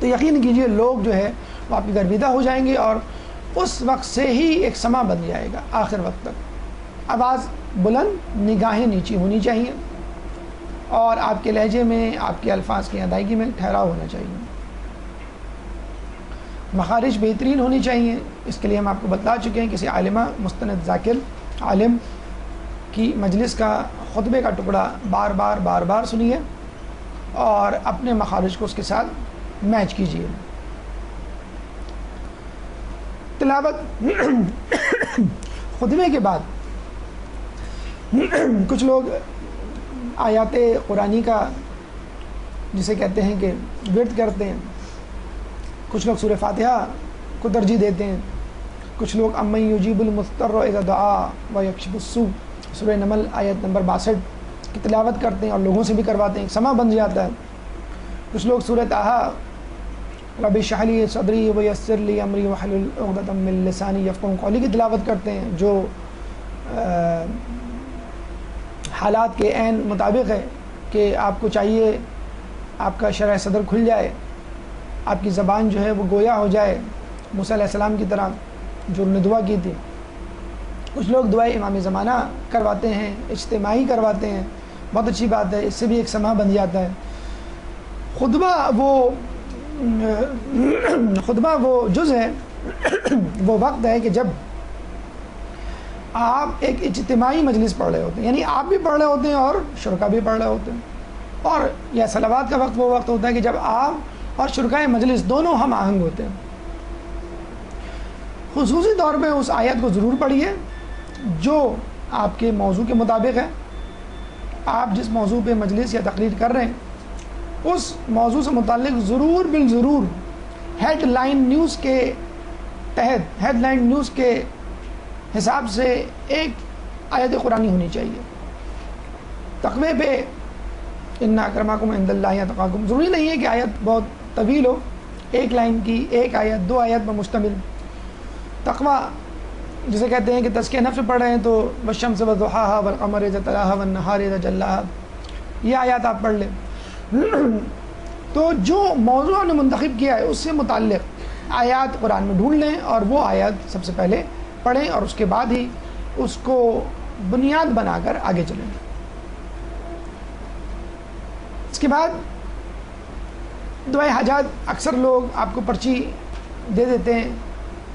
تو یقین کیجیے لوگ جو ہے وہ آپ کی گرویدہ ہو جائیں گے اور اس وقت سے ہی ایک سما بن جائے گا آخر وقت تک. آواز بلند، نگاہیں نیچی ہونی چاہیے اور آپ کے لہجے میں، آپ کے الفاظ کی ادائیگی میں ٹھہراؤ ہونا چاہیے. مخارج بہترین ہونی چاہیے. اس کے لیے ہم آپ کو بتلا چکے ہیں، کسی عالمہ مستند ذاکر عالم کی مجلس کا خطبے کا ٹکڑا بار بار سنیے اور اپنے مخارج کو اس کے ساتھ میچ کیجیے. تلاوت خطبے کے بعد کچھ لوگ آیات قرآنی کا جسے کہتے ہیں کہ ورد کرتے ہیں، کچھ لوگ سورہ فاتحہ کو ترجیح دیتے ہیں، کچھ لوگ امن یجیب المضطر اذا دعا ویکشف السوء سورہ نمل آیت نمبر 62 کی تلاوت کرتے ہیں اور لوگوں سے بھی کرواتے ہیں، ایک سما بن جاتا ہے. کچھ لوگ سورہ طٰہٰ رب اشرح لی صدری ویسر لی امری واحلل عقدۃ من لسانی یفقہوا قولی کی تلاوت کرتے ہیں، جو حالات کے عین مطابق ہے کہ آپ کو چاہیے آپ کا شرح صدر کھل جائے، آپ کی زبان جو ہے وہ گویا ہو جائے موسیٰ علیہ السلام کی طرح جو انہوں نے دعا کی تھی. کچھ لوگ دعائے امام زمانہ کرواتے ہیں، اجتماعی کرواتے ہیں، بہت اچھی بات ہے، اس سے بھی ایک سما بن جاتا ہے. خطبہ وہ جز ہے، وہ وقت ہے کہ جب آپ ایک اجتماعی مجلس پڑھ رہے ہوتے ہیں، یعنی آپ بھی پڑھ رہے ہوتے ہیں اور شرکا بھی پڑھ رہے ہوتے ہیں. اور یہ صلوات کا وقت وہ وقت ہوتا ہے کہ جب آپ اور شرکائے مجلس دونوں ہم آہنگ ہوتے ہیں. خصوصی طور پہ اس آیت کو ضرور پڑھیے جو آپ کے موضوع کے مطابق ہے. آپ جس موضوع پہ مجلس یا تقریر کر رہے ہیں اس موضوع سے متعلق ضرور بالضرور ہیڈ لائن نیوز کے تحت، ہیڈ لائن نیوز کے حساب سے ایک آیت قرآنی ہونی چاہیے. تقوی پہ ان اکرمکم عند اللہ اتقاکم، ضروری نہیں ہے کہ آیت بہت طویل ہو، ایک لائن کی ایک آیت، 2 آیت پر مشتمل. تقوی جسے کہتے ہیں کہ تزکیہ نفس پڑھ رہے ہیں تو والشمس وضحاها والقمر اذا تلاها والنهار اذا جلاها، یہ آیات آپ پڑھ لیں. تو جو موضوع نے منتخب کیا ہے اس سے متعلق آیات قرآن میں ڈھونڈ لیں اور وہ آیات سب سے پہلے پڑھیں اور اس کے بعد ہی اس کو بنیاد بنا کر آگے چلیں. اس کے بعد دعائے حاجات اکثر لوگ آپ کو پرچی دے دیتے ہیں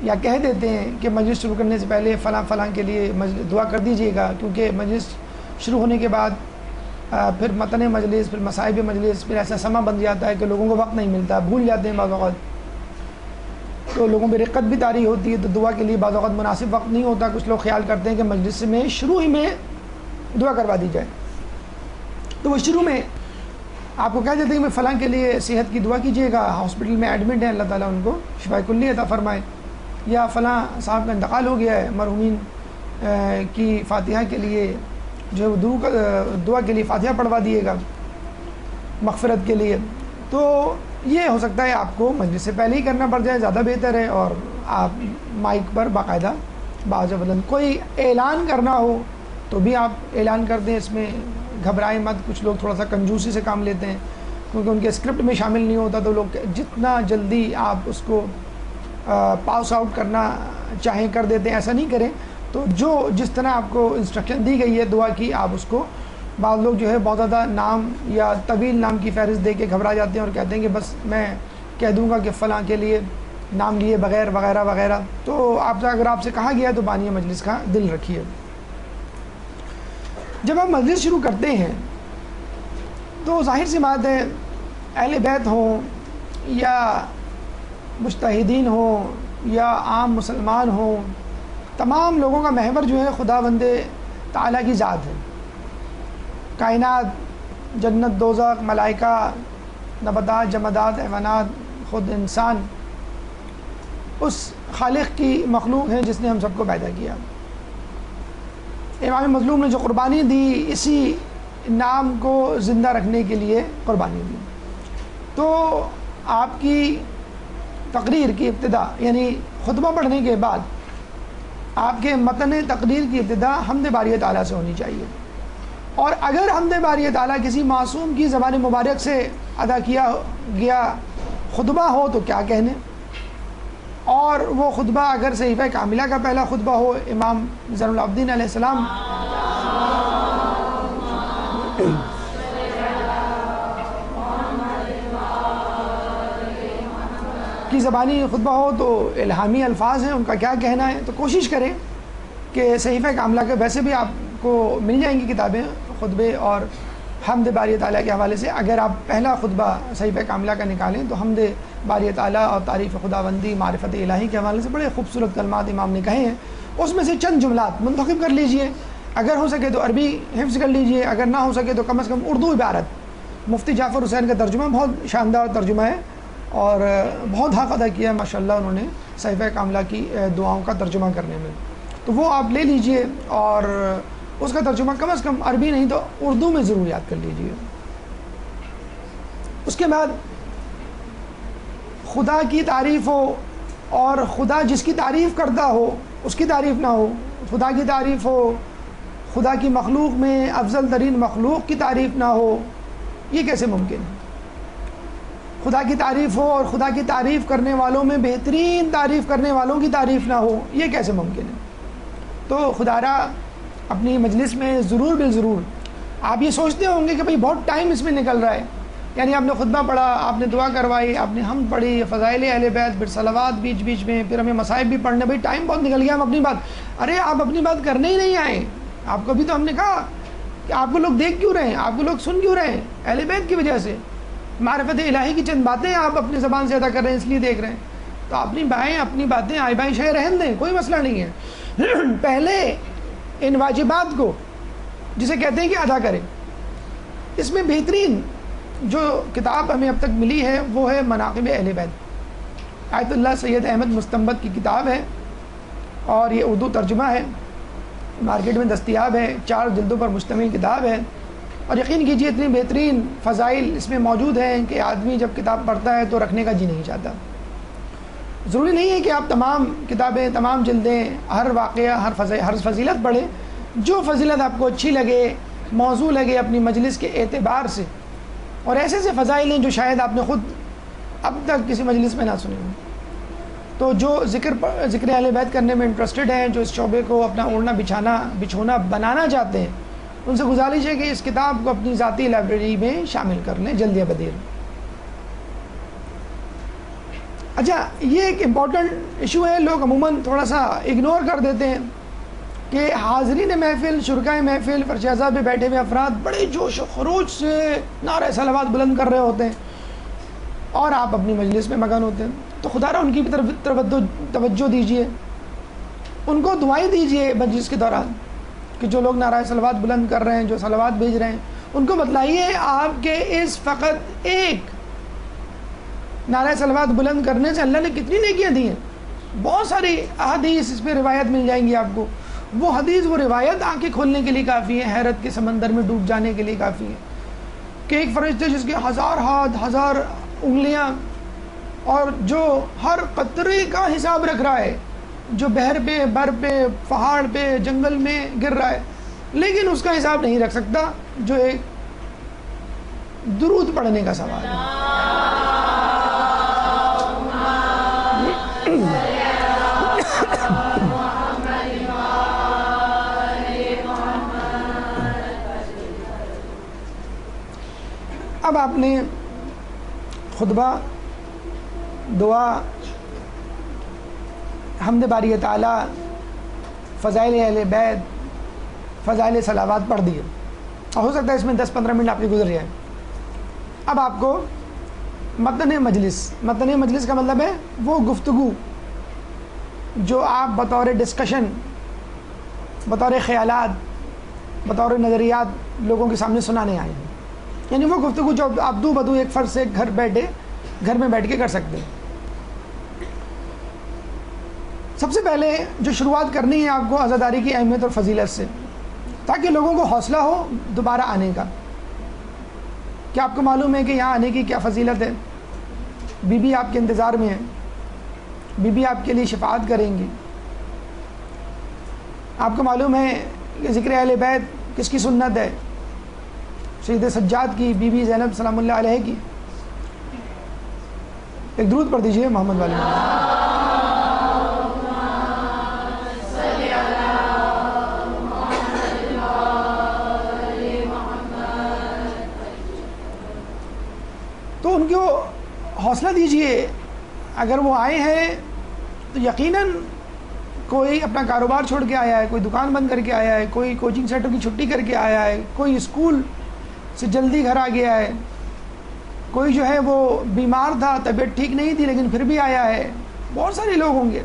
یا کہہ دیتے ہیں کہ مجلس شروع کرنے سے پہلے فلاں فلاں کے لیے دعا کر دیجئے گا، کیونکہ مجلس شروع ہونے کے بعد پھر متن مجلس، پھر مصائب مجلس، پھر ایسا سما بن جاتا ہے کہ لوگوں کو وقت نہیں ملتا، بھول جاتے ہیں بعض اوقات، تو لوگوں پہ رقت بھی طاری ہوتی ہے، تو دعا کے لیے بعض اوقات مناسب وقت نہیں ہوتا. کچھ لوگ خیال کرتے ہیں کہ مجلس میں شروع ہی میں دعا کروا دی جائے، تو وہ شروع میں آپ کو کہہ دیتے ہیں کہ فلاں کے لیے صحت کی دعا کیجیے گا، ہاسپٹل میں ایڈمٹ ہیں، اللہ تعالیٰ ان کو شفا کلی عطا فرمائے، یا فلاں صاحب کا انتقال ہو گیا ہے، مرحومین کی فاتحہ کے لیے جو دعا کے لیے فاتحہ پڑھوا دیے گا مغفرت کے لیے. تو یہ ہو سکتا ہے آپ کو مجلس سے پہلے ہی کرنا پڑ جائے، زیادہ بہتر ہے. اور آپ مائک پر باقاعدہ باز بلند کوئی اعلان کرنا ہو تو بھی آپ اعلان کر دیں، اس میں گھبرائیں مت. کچھ لوگ تھوڑا سا کنجوسی سے کام لیتے ہیں کیونکہ ان کے اسکرپٹ میں شامل نہیں ہوتا، تو لوگ جتنا جلدی آپ اس کو پاس آؤٹ کرنا چاہیں کر دیتے ہیں، ایسا نہیں کریں. تو جو جس طرح آپ کو انسٹرکشن دی گئی ہے دعا کی، آپ اس کو، بعض لوگ جو ہے بہت زیادہ نام یا طویل نام کی فہرست دے کے گھبرا جاتے ہیں اور کہتے ہیں کہ بس میں کہہ دوں گا کہ فلاں کے لیے نام لیے بغیر وغیرہ وغیرہ. تو اگر آپ سے کہا گیا ہے تو بانی مجلس کا دل رکھیے. جب آپ مجلس شروع کرتے ہیں تو ظاہر سی بات ہے اہل بیت ہوں یا مجتہدین ہوں یا عام مسلمان ہوں، تمام لوگوں کا محور جو ہے خداوند تعالیٰ کی ذات ہے. کائنات، جنت، دوزخ، ملائکہ، نباتات، جمادات، حیوانات، خود انسان اس خالق کی مخلوق ہے جس نے ہم سب کو پیدا کیا. امام مظلوم نے جو قربانی دی اسی نام کو زندہ رکھنے کے لیے قربانی دی. تو آپ کی تقریر کی ابتدا یعنی خطبہ پڑھنے کے بعد آپ کے متن تقریر کی ابتدا حمد باری تعالیٰ سے ہونی چاہیے. اور اگر حمد باری تعالیٰ کسی معصوم کی زبان مبارک سے ادا کیا گیا خطبہ ہو تو کیا کہنے، اور وہ خطبہ اگر صحیفہ کاملہ کا پہلا خطبہ ہو امام زین العابدین علیہ السلام کی زبانی خطبہ ہو تو الہامی الفاظ ہیں، ان کا کیا کہنا ہے. تو کوشش کریں کہ صحیفہ کاملہ کے ویسے بھی آپ کو مل جائیں گی کتابیں خطبے اور حمد باری تعالیٰ کے حوالے سے. اگر آپ پہلا خطبہ صحیفہ کاملہ کا نکالیں تو حمد باری تعالیٰ اور تعریف خداوندی معرفت الہی کے حوالے سے بڑے خوبصورت کلمات امام نے کہے ہیں. اس میں سے چند جملات منتخب کر لیجئے، اگر ہو سکے تو عربی حفظ کر لیجئے، اگر نہ ہو سکے تو کم از کم اردو عبارت. مفتی جعفر حسین کا ترجمہ بہت شاندار ترجمہ ہے اور بہت حق ادا کیا ہے ماشاءاللہ انہوں نے صحیفہ کاملہ کی دعاؤں کا ترجمہ کرنے میں. تو وہ آپ لے لیجئے اور اس کا ترجمہ کم از کم عربی نہیں تو اردو میں ضرور یاد کر لیجئے. اس کے بعد خدا کی تعریف ہو اور خدا جس کی تعریف کرتا ہو اس کی تعریف نہ ہو، خدا کی تعریف ہو، خدا کی مخلوق میں افضل ترین مخلوق کی تعریف نہ ہو، یہ کیسے ممکن ہے؟ خدا کی تعریف ہو اور خدا کی تعریف کرنے والوں میں بہترین تعریف کرنے والوں کی تعریف نہ ہو، یہ کیسے ممکن ہے؟ تو خدا را اپنی مجلس میں ضرور بالضرور آپ یہ سوچتے ہوں گے کہ بھئی بہت ٹائم اس میں نکل رہا ہے، یعنی آپ نے خطبہ پڑھا، آپ نے دعا کروائی، آپ نے حمد پڑھی، فضائل اہل بیت، پھر صلوات بیچ بیچ میں، پھر ہمیں مصائب بھی پڑھنے، بھئی ٹائم بہت نکل گیا، ہم اپنی بات، ارے آپ اپنی بات کرنے ہی نہیں آئے. آپ کو بھی تو ہم نے کہا کہ آپ کو لوگ دیکھ کیوں رہے ہیں، آپ کو لوگ سن کیوں رہے ہیں؟ اہل بیت کی وجہ سے معرفت الہی کی چند باتیں آپ اپنی زبان سے ادا کر رہے ہیں اس لیے دیکھ رہے ہیں. تو اپنی اپنی باتیں آئی بائیں شے رہن دیں، کوئی مسئلہ نہیں ہے. پہلے ان واجبات کو جسے کہتے ہیں کہ ادا کریں. اس میں بہترین جو کتاب ہمیں اب تک ملی ہے وہ ہے مناقب اہل بیت، آیت اللہ سید احمد مستنبت کی کتاب ہے اور یہ اردو ترجمہ ہے، مارکیٹ میں دستیاب ہے، 4 جلدوں پر مشتمل کتاب ہے. اور یقین کیجیے اتنی بہترین فضائل اس میں موجود ہیں کہ آدمی جب کتاب پڑھتا ہے تو رکھنے کا جی نہیں چاہتا. ضروری نہیں ہے کہ آپ تمام کتابیں، تمام جلدیں، ہر واقعہ، ہر فضیلت پڑھیں. جو فضیلت آپ کو اچھی لگے، موضوع لگے اپنی مجلس کے اعتبار سے، اور ایسے فضائل ہیں جو شاید آپ نے خود اب تک کسی مجلس میں نہ سنے ہوں. تو جو ذکر اہل بیت کرنے میں انٹرسٹڈ ہیں، جو اس شعبے کو اپنا اوڑھنا بچھونا بنانا چاہتے ہیں، ان سے گزارش ہے کہ اس کتاب کو اپنی ذاتی لائبریری میں شامل کر لیں جلد یا بدیر. اچھا، یہ ایک امپورٹنٹ ایشو ہے، لوگ عموماً تھوڑا سا اگنور کر دیتے ہیں کہ حاضرین محفل، شرکائے محفل، فرش اعضاء پہ بیٹھے ہوئے افراد بڑے جوش و خروش سے نعرہ صلوات بلند کر رہے ہوتے ہیں اور آپ اپنی مجلس میں مگن ہوتے ہیں. تو خدا را ان کی توجہ دیجئے، ان کو دعائیں دیجئے مجلس کے دوران کہ جو لوگ نعرہ صلوات بلند کر رہے ہیں، جو صلوات بھیج رہے ہیں، ان کو بتلائیے آپ کے اس فقط ایک نعرہ صلوات بلند کرنے سے اللہ نے کتنی نیکیاں دی ہیں. بہت ساری احادیث اس پہ روایت مل جائیں گی آپ کو. وہ حدیث، وہ روایت آنکھیں کھولنے کے لیے کافی ہے، حیرت کے سمندر میں ڈوب جانے کے لیے کافی ہے کہ ایک فرشتے جس کے 1000 ہاتھ، 1000 انگلیاں، اور جو ہر قطرے کا حساب رکھ رہا ہے، جو بحر پہ، بر پہ، پہاڑ پہ، جنگل میں گر رہا ہے، لیکن اس کا حساب نہیں رکھ سکتا جو ایک درود پڑھنے کا سوال ہے. اب آپ نے خطبہ، دعا، حمد باری تعالیٰ، فضائل اہل بیت، فضائل صلوات پڑھ دیے، اور ہو سکتا ہے اس میں 10-15 منٹ آپ کے گزر جائیں. اب آپ کو متن مجلس کا مطلب ہے وہ گفتگو جو آپ بطور ڈسکشن، بطور خیالات، بطور نظریات لوگوں کے سامنے سنانے آئے ہیں، یعنی وہ گفتگو جو آپ دو بدو ایک فرد سے گھر میں بیٹھ کے کر سکتے ہیں۔ سب سے پہلے جو شروعات کرنی ہے آپ کو عزاداری کی اہمیت اور فضیلت سے، تاکہ لوگوں کو حوصلہ ہو دوبارہ آنے کا۔ کیا آپ کو معلوم ہے کہ یہاں آنے کی کیا فضیلت ہے؟ بی بی آپ کے انتظار میں ہے، بی بی آپ کے لیے شفاعت کریں گی۔ آپ کو معلوم ہے کہ ذکر اہل بیت کس کی سنت ہے؟ سید سجاد کی، بی بی زینب سلام اللہ علیہ کی۔ ایک درود پڑھ دیجئے محمد والے۔ تو ان کو حوصلہ دیجئے، اگر وہ آئے ہیں تو یقیناً کوئی اپنا کاروبار چھوڑ کے آیا ہے، کوئی دکان بند کر کے آیا ہے، کوئی کوچنگ سینٹر کی چھٹی کر کے آیا ہے، کوئی اسکول سے جلدی گھر آ گیا ہے، کوئی جو ہے وہ بیمار تھا، طبیعت ٹھیک نہیں تھی لیکن پھر بھی آیا ہے۔ بہت سارے لوگ ہوں گے،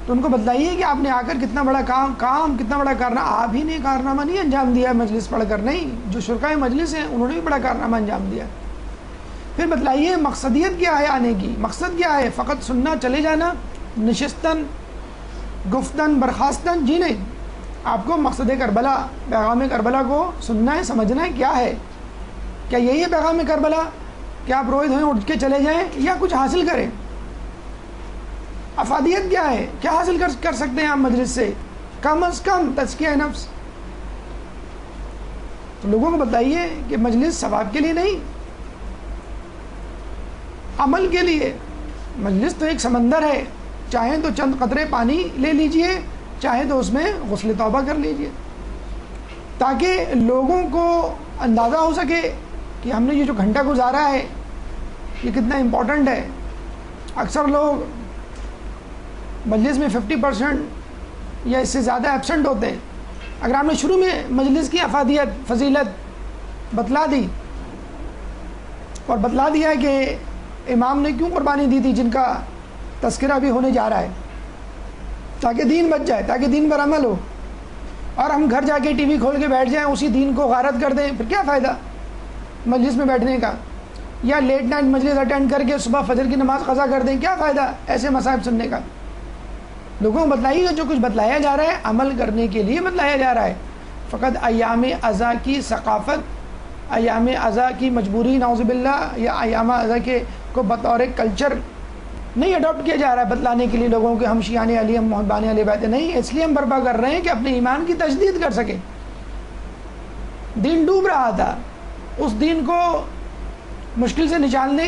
تو ان کو بتلائیے کہ آپ نے آ کر کتنا بڑا کام کتنا بڑا کارنامہ، آپ ہی نے کارنامہ نہیں انجام دیا مجلس پڑھ کر، نہیں، جو شرکائے مجلس ہیں انہوں نے بھی بڑا کارنامہ انجام دیا۔ پھر بتلائیے مقصدیت کیا ہے آنے کی، مقصد کیا ہے؟ فقط سننا، چلے جانا، نشستن گفتن برخاستن؟ جی نہیں، آپ کو مقصد کربلا، پیغام کربلا کو سننا ہے، سمجھنا ہے کیا ہے۔ کیا یہی ہے پیغام کربلا کہ آپ روئے دھوئے اٹھ کے چلے جائیں، یا کچھ حاصل کریں؟ افادیت کیا ہے؟ کیا حاصل کر سکتے ہیں آپ مجلس سے؟ کم از کم تزکیہ نفس۔ تو لوگوں کو بتائیے کہ مجلس ثواب کے لیے نہیں، عمل کے لیے۔ مجلس تو ایک سمندر ہے، چاہیں تو چند قطرے پانی لے لیجئے، چاہے تو اس میں غسل توبہ کر لیجئے، تاکہ لوگوں کو اندازہ ہو سکے کہ ہم نے یہ جو گھنٹہ گزارا ہے یہ کتنا امپورٹنٹ ہے۔ اکثر لوگ مجلس میں 50% یا اس سے زیادہ ایبسنٹ ہوتے ہیں۔ اگر آپ نے شروع میں مجلس کی افادیت، فضیلت بتلا دی اور بتلا دیا کہ امام نے کیوں قربانی دی تھی، جن کا تذکرہ بھی ہونے جا رہا ہے، تاکہ دین بچ جائے، تاکہ دین پر عمل ہو، اور ہم گھر جا کے ٹی وی کھول کے بیٹھ جائیں، اسی دین کو غارت کر دیں، پھر کیا فائدہ مجلس میں بیٹھنے کا؟ یا لیٹ نائٹ مجلس اٹینڈ کر کے صبح فجر کی نماز قضا کر دیں، کیا فائدہ ایسے مصائب سننے کا؟ لوگوں کو بتلائیے جو کچھ بتلایا جا رہا ہے عمل کرنے کے لیے بتلایا جا رہا ہے۔ فقط ایام عزا کی ثقافت، ایام عزا کی مجبوری نعوذ باللہ، یا ایام عزا کے کو بطور کلچر نہیں اڈاپٹ کیا جا رہا ہے بتلانے کے لیے لوگوں کے ہم شیعان علی، ہم محبان علی بیت، نہیں، اس لیے ہم برپا کر رہے ہیں کہ اپنے ایمان کی تجدید کر سکیں۔ دین ڈوب رہا تھا، اس دین کو مشکل سے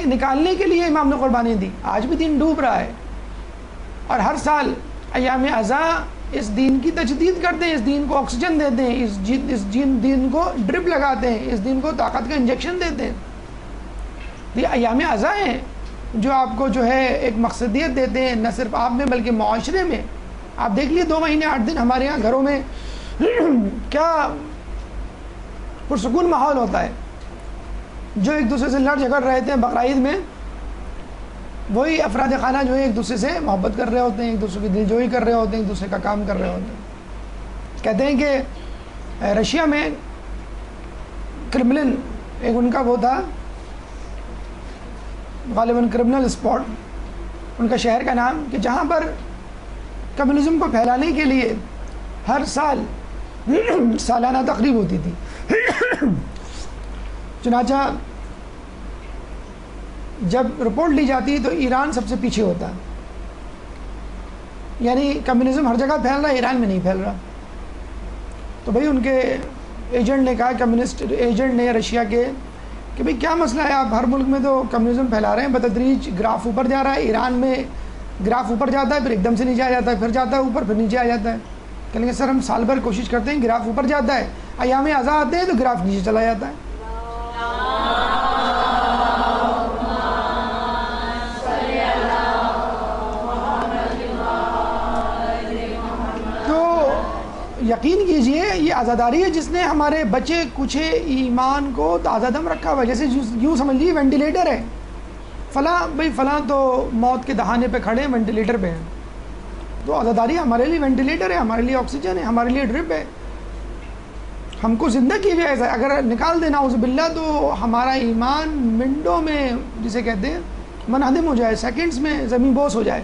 نکالنے کے لیے امام نے قربانی دی۔ آج بھی دین ڈوب رہا ہے، اور ہر سال ایام عزا اس دین کی تجدید کرتے ہیں، اس دین کو آکسیجن دیتے ہیں، اس دین کو ڈرپ لگاتے ہیں، اس دین کو طاقت کا انجیکشن دیتے ہیں۔ یہ ایام عزا ہیں جو آپ کو جو ہے ایک مقصدیت دیتے ہیں، نہ صرف آپ میں بلکہ معاشرے میں۔ آپ دیکھ لیے 2 مہینے 8 دن ہمارے یہاں گھروں میں کیا پرسکون ماحول ہوتا ہے۔ جو ایک دوسرے سے لڑ جھگڑ رہے تھے بقرعید میں، وہی افراد خانہ جو ہے ایک دوسرے سے محبت کر رہے ہوتے ہیں، ایک دوسرے کی دل جوئی کر رہے ہوتے ہیں، ایک دوسرے کا کام کر رہے ہوتے ہیں۔ کہتے ہیں کہ رشیا میں کرملن ایک ان کا وہ تھا، غالباً کرمنل اسپاٹ ان کا شہر کا نام، کہ جہاں پر کمیونزم کو پھیلانے کے لیے ہر سال سالانہ تقریب ہوتی تھی۔ چنانچہ جب رپورٹ لی جاتی تو ایران سب سے پیچھے ہوتا، یعنی کمیونزم ہر جگہ پھیل رہا ہے، ایران میں نہیں پھیل رہا۔ تو بھائی ان کے ایجنٹ نے کہا، کمیونسٹ ایجنٹ نے رشیا کے، کہ بھئی کیا مسئلہ ہے، آپ ہر ملک میں تو کمیونزم پھیلا رہے ہیں، بتدریج گراف اوپر جا رہا ہے، ایران میں گراف اوپر جاتا ہے پھر ایک دم سے نیچے آ جاتا ہے، پھر جاتا ہے اوپر پھر نیچے آ جاتا ہے۔ کہیں گے سر ہم سال بھر کوشش کرتے ہیں، گراف اوپر جاتا ہے، ایام عزا آتے ہیں تو گراف نیچے چلا جاتا ہے۔ یقین کیجئے یہ عزاداری ہے جس نے ہمارے بچے کچھ ایمان کو تازہ دم رکھا ہوا ہے۔ جیسے یوں سمجھ لیجیے وینٹیلیٹر ہے، فلاں بھائی فلاں تو موت کے دہانے پہ کھڑے ہیں، وینٹیلیٹر پہ ہیں، تو عزاداری ہمارے لیے وینٹیلیٹر ہے، ہمارے لیے آکسیجن ہے، ہمارے لیے ڈرپ ہے. ہم کو زندہ کیے ہوئے ایسا اگر نکال دینا اعوذ باللہ تو ہمارا ایمان منٹوں میں جسے کہتے ہیں منہدم ہو جائے، سیکنڈز میں زمین بوس ہو جائے.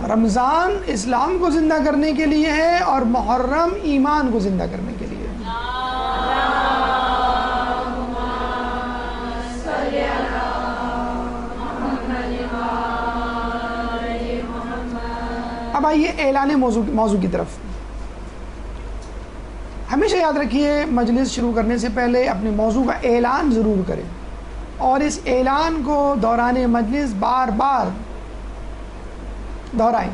رمضان اسلام کو زندہ کرنے کے لیے ہے اور محرم ایمان کو زندہ کرنے کے لیے. اب آئیے اعلان موضوع کی طرف. ہمیشہ یاد رکھیے مجلس شروع کرنے سے پہلے اپنے موضوع کا اعلان ضرور کریں، اور اس اعلان کو دوران مجلس بار بار دہرائیں،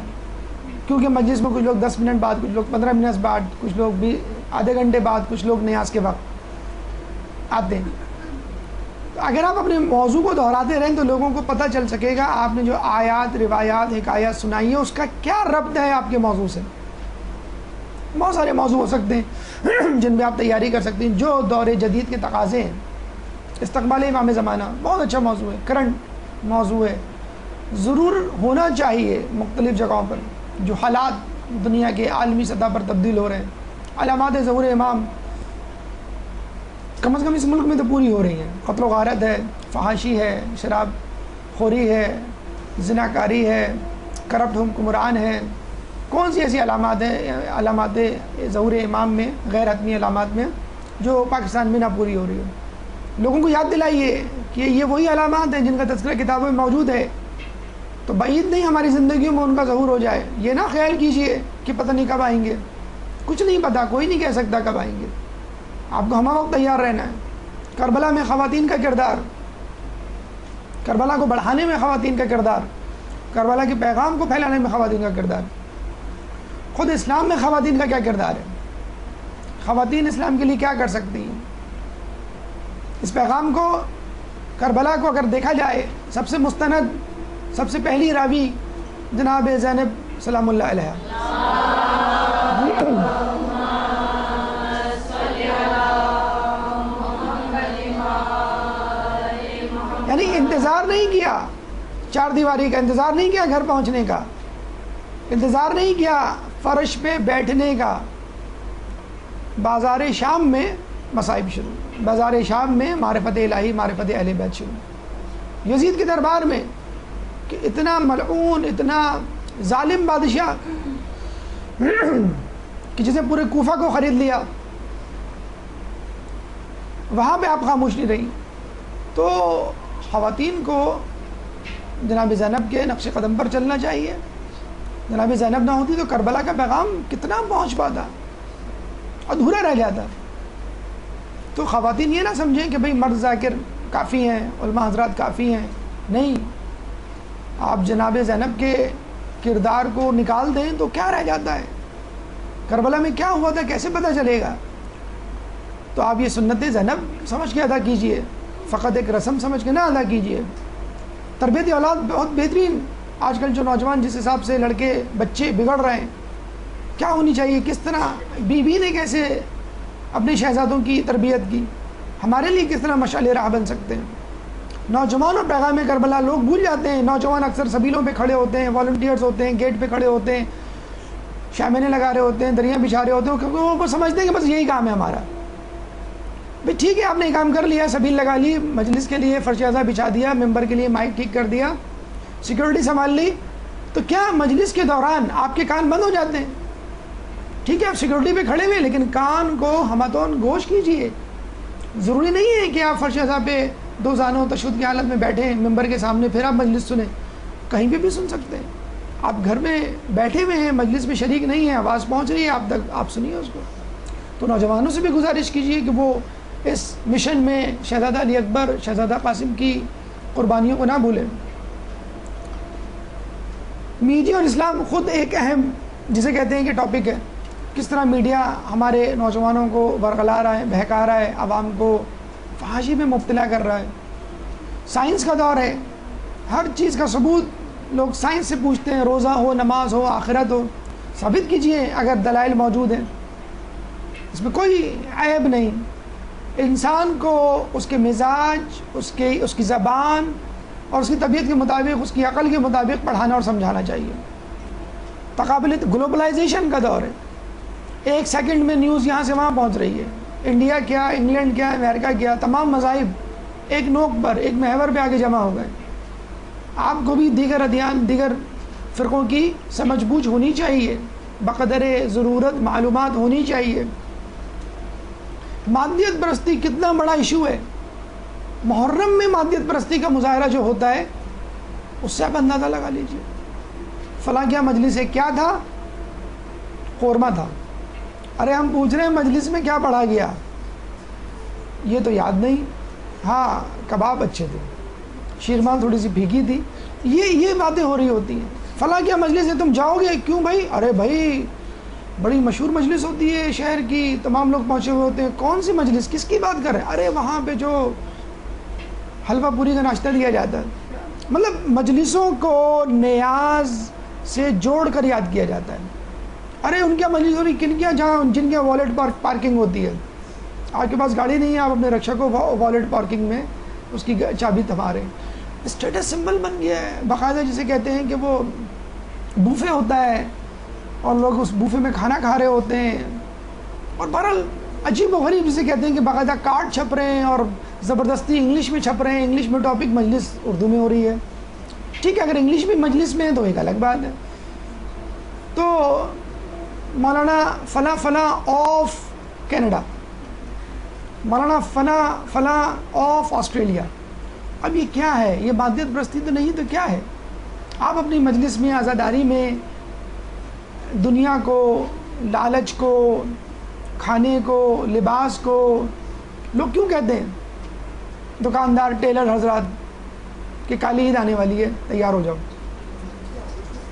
کیونکہ مجلس میں کچھ لوگ 10 منٹ بعد، کچھ لوگ 15 منٹ بعد، کچھ لوگ بھی آدھے گھنٹے بعد، کچھ لوگ نیاز کے وقت آتے ہیں. تو اگر آپ اپنے موضوع کو دہراتے رہیں تو لوگوں کو پتہ چل سکے گا آپ نے جو آیات، روایات، حکایات سنائی ہیں اس کا کیا ربط ہے آپ کے موضوع سے. بہت سارے موضوع ہو سکتے ہیں جن میں آپ تیاری کر سکتے ہیں جو دور جدید کے تقاضے ہیں. استقبال امام زمانہ بہت اچھا موضوع ہے، کرنٹ موضوع ہے، ضرور ہونا چاہیے مختلف جگہوں پر. جو حالات دنیا کے عالمی سطح پر تبدیل ہو رہے ہیں، علامات ظہور امام کم از کم اس ملک میں تو پوری ہو رہی ہیں. قتل و غارت ہے، فحاشی ہے، شراب خوری ہے، زناکاری ہے، کرپٹ حکمران ہے. کون سی ایسی علامات ہیں، علامات ظہور امام میں، غیر حتمی علامات میں، جو پاکستان میں نہ پوری ہو رہی ہو. لوگوں کو یاد دلائیے کہ یہ وہی علامات ہیں جن کا تذکرہ کتابوں میں موجود ہے. تو بعید نہیں ہماری زندگیوں میں ان کا ظہور ہو جائے. یہ نہ خیال کیجئے کہ پتہ نہیں کب آئیں گے، کچھ نہیں پتہ، کوئی نہیں کہہ سکتا کب آئیں گے. آپ کو ہمہ وقت تیار رہنا ہے. کربلا میں خواتین کا کردار، کربلا کو بڑھانے میں خواتین کا کردار، کربلا کے پیغام کو پھیلانے میں خواتین کا کردار. خود اسلام میں خواتین کا کیا کردار ہے، خواتین اسلام کے لیے کیا کر سکتی ہیں. اس پیغام کو، کربلا کو اگر دیکھا جائے، سب سے مستند، سب سے پہلی راوی جناب زینب سلام اللہ علیہ. یعنی انتظار نہیں کیا، چار دیواری کا انتظار نہیں کیا، گھر پہنچنے کا انتظار نہیں کیا، فرش پہ بیٹھنے کا. بازار شام میں مصائب شروع، بازار شام میں معرفت الہی، معرفت اہل بیت شروع. یزید کے دربار میں کہ اتنا ملعون، اتنا ظالم بادشاہ کہ جس نے پورے کوفہ کو خرید لیا، وہاں پہ آپ خاموش نہیں رہی. تو خواتین کو جناب زینب کے نقش قدم پر چلنا چاہیے. جناب زینب نہ ہوتی تو کربلا کا پیغام کتنا پہنچ پاتا، ادھورا رہ جاتا. تو خواتین یہ نہ سمجھیں کہ بھئی مرد ذاکر کافی ہیں، علماء حضرات کافی ہیں. نہیں، آپ جناب زینب کے کردار کو نکال دیں تو کیا رہ جاتا ہے، کربلا میں کیا ہوا تھا کیسے پتہ چلے گا. تو آپ یہ سنت زینب سمجھ کے ادا کیجئے، فقط ایک رسم سمجھ کے نہ ادا کیجئے. تربیت اولاد بہت بہترین. آج کل جو نوجوان جس حساب سے لڑکے بچے بگڑ رہے ہیں، کیا ہونی چاہیے، کس طرح بیوی نے کیسے اپنے شہزادوں کی تربیت کی، ہمارے لیے کس طرح مشعل راہ بن سکتے ہیں. نوجوان اور پیغام کربلا لوگ بھول جاتے ہیں. نوجوان اکثر سبیلوں پہ کھڑے ہوتے ہیں، والنٹیئرز ہوتے ہیں، گیٹ پہ کھڑے ہوتے ہیں، شامینے لگا رہے ہوتے ہیں، دریاں بچھا رہے ہوتے ہیں، کیونکہ وہ سمجھتے ہیں کہ بس یہی کام ہے ہمارا. بھئی ٹھیک ہے، آپ نے کام کر لیا، سبیل لگا لی، مجلس کے لیے فرش اعضا بچھا دیا، ممبر کے لیے مائک ٹھیک کر دیا، سیکورٹی سنبھال لی، تو کیا مجلس کے دوران آپ کے کان بند ہو جاتے ہیں؟ ٹھیک ہے، آپ سیکورٹی پہ کھڑے ہوئے، لیکن کان کو ہمتون گوش کیجئے. ضروری نہیں ہے کہ آپ فرش اعضا پہ دو زانوں تشہد کی حالت میں بیٹھیں ممبر کے سامنے پھر آپ مجلس سنیں. کہیں پہ بھی سن سکتے ہیں. آپ گھر میں بیٹھے ہوئے ہیں، مجلس میں شریک نہیں ہیں، آواز پہنچ رہی ہے آپ تک، آپ سنیے اس کو. تو نوجوانوں سے بھی گزارش کیجیے کہ وہ اس مشن میں شہزادہ علی اکبر، شہزادہ قاسم کی قربانیوں کو نہ بھولیں. میڈیا اور اسلام خود ایک اہم جسے کہتے ہیں کہ ٹاپک ہے. کس طرح میڈیا ہمارے نوجوانوں کو ورغلا رہا ہے، بہکا رہا ہے، عوام کو فحاشی میں مبتلا کر رہا ہے. سائنس کا دور ہے، ہر چیز کا ثبوت لوگ سائنس سے پوچھتے ہیں. روزہ ہو، نماز ہو، آخرت ہو، ثابت کیجئے اگر دلائل موجود ہیں. اس میں کوئی عیب نہیں. انسان کو اس کے مزاج، اس کی زبان، اور اس کی طبیعت کے مطابق، اس کی عقل کے مطابق پڑھانا اور سمجھانا چاہیے۔ تقابل گلوبلائزیشن کا دور ہے، ایک سیکنڈ میں نیوز یہاں سے وہاں پہنچ رہی ہے، انڈیا کیا، انگلینڈ کیا، امریکہ کیا، تمام مذاہب ایک نوک پر، ایک محور پہ آگے جمع ہو گئے۔ آپ کو بھی دیگر ادیان، دیگر فرقوں کی سمجھ بوجھ ہونی چاہیے، بقدر ضرورت معلومات ہونی چاہیے۔ مادیت پرستی کتنا بڑا ایشو ہے، محرم میں مادیت پرستی کا مظاہرہ جو ہوتا ہے اس سے آپ اندازہ لگا لیجیے۔ فلاں کیا مجلس ہے، کیا تھا؟ قورمہ تھا۔ ارے ہم پوچھ رہے ہیں مجلس میں کیا پڑھا گیا، یہ تو یاد نہیں۔ ہاں کباب اچھے تھے، شیرمال تھوڑی سی پھیکی تھی، یہ باتیں ہو رہی ہوتی ہیں۔ فلاں کیا مجلس ہے، تم جاؤ گے کیوں بھائی؟ ارے بھائی بڑی مشہور مجلس ہوتی ہے شہر کی، تمام لوگ پہنچے ہوئے ہوتے ہیں۔ کون سی مجلس، کس کی بات کر رہے ہیں؟ ارے وہاں پہ جو حلوہ پوری کا ناشتہ دیا جاتا ہے۔ مطلب مجلسوں کو نیاز سے جوڑ کر یاد کیا جاتا ہے۔ ارے ان کیا مجلس ہو رہی، کن کیا، جہاں جن کیا والیٹ پارکنگ ہوتی ہے، آپ کے پاس گاڑی نہیں ہے، آپ اپنے رکشا کو والیٹ پارکنگ میں اس کی چابی تھما رہے ہیں۔ اسٹیٹس سمبل بن گیا ہے باقاعدہ، جسے کہتے ہیں کہ وہ بوفے ہوتا ہے اور لوگ اس بوفے میں کھانا کھا رہے ہوتے ہیں، اور بہرحال عجیب و غریب جسے کہتے ہیں کہ باقاعدہ کارڈ چھپ رہے ہیں اور زبردستی انگلش میں چھپ رہے ہیں، انگلش میں ٹاپک، مجلس اردو میں ہو رہی ہے۔ ٹھیک ہے، اگر انگلش میں مجلس میں ہے تو ایک الگ بات ہے۔ تو مولانا فلاں فلاں آف کینیڈا، مولانا فلاں فلاں آف آسٹریلیا، اب یہ کیا ہے؟ یہ مادیت پرستی تو نہیں تو کیا ہے؟ آپ اپنی مجلس میں عزاداری میں دنیا کو، لالچ کو، کھانے کو، لباس کو، لوگ کیوں کہتے ہیں دکاندار، ٹیلر حضرات کہ کالی عید آنے والی ہے، تیار ہو جاؤ،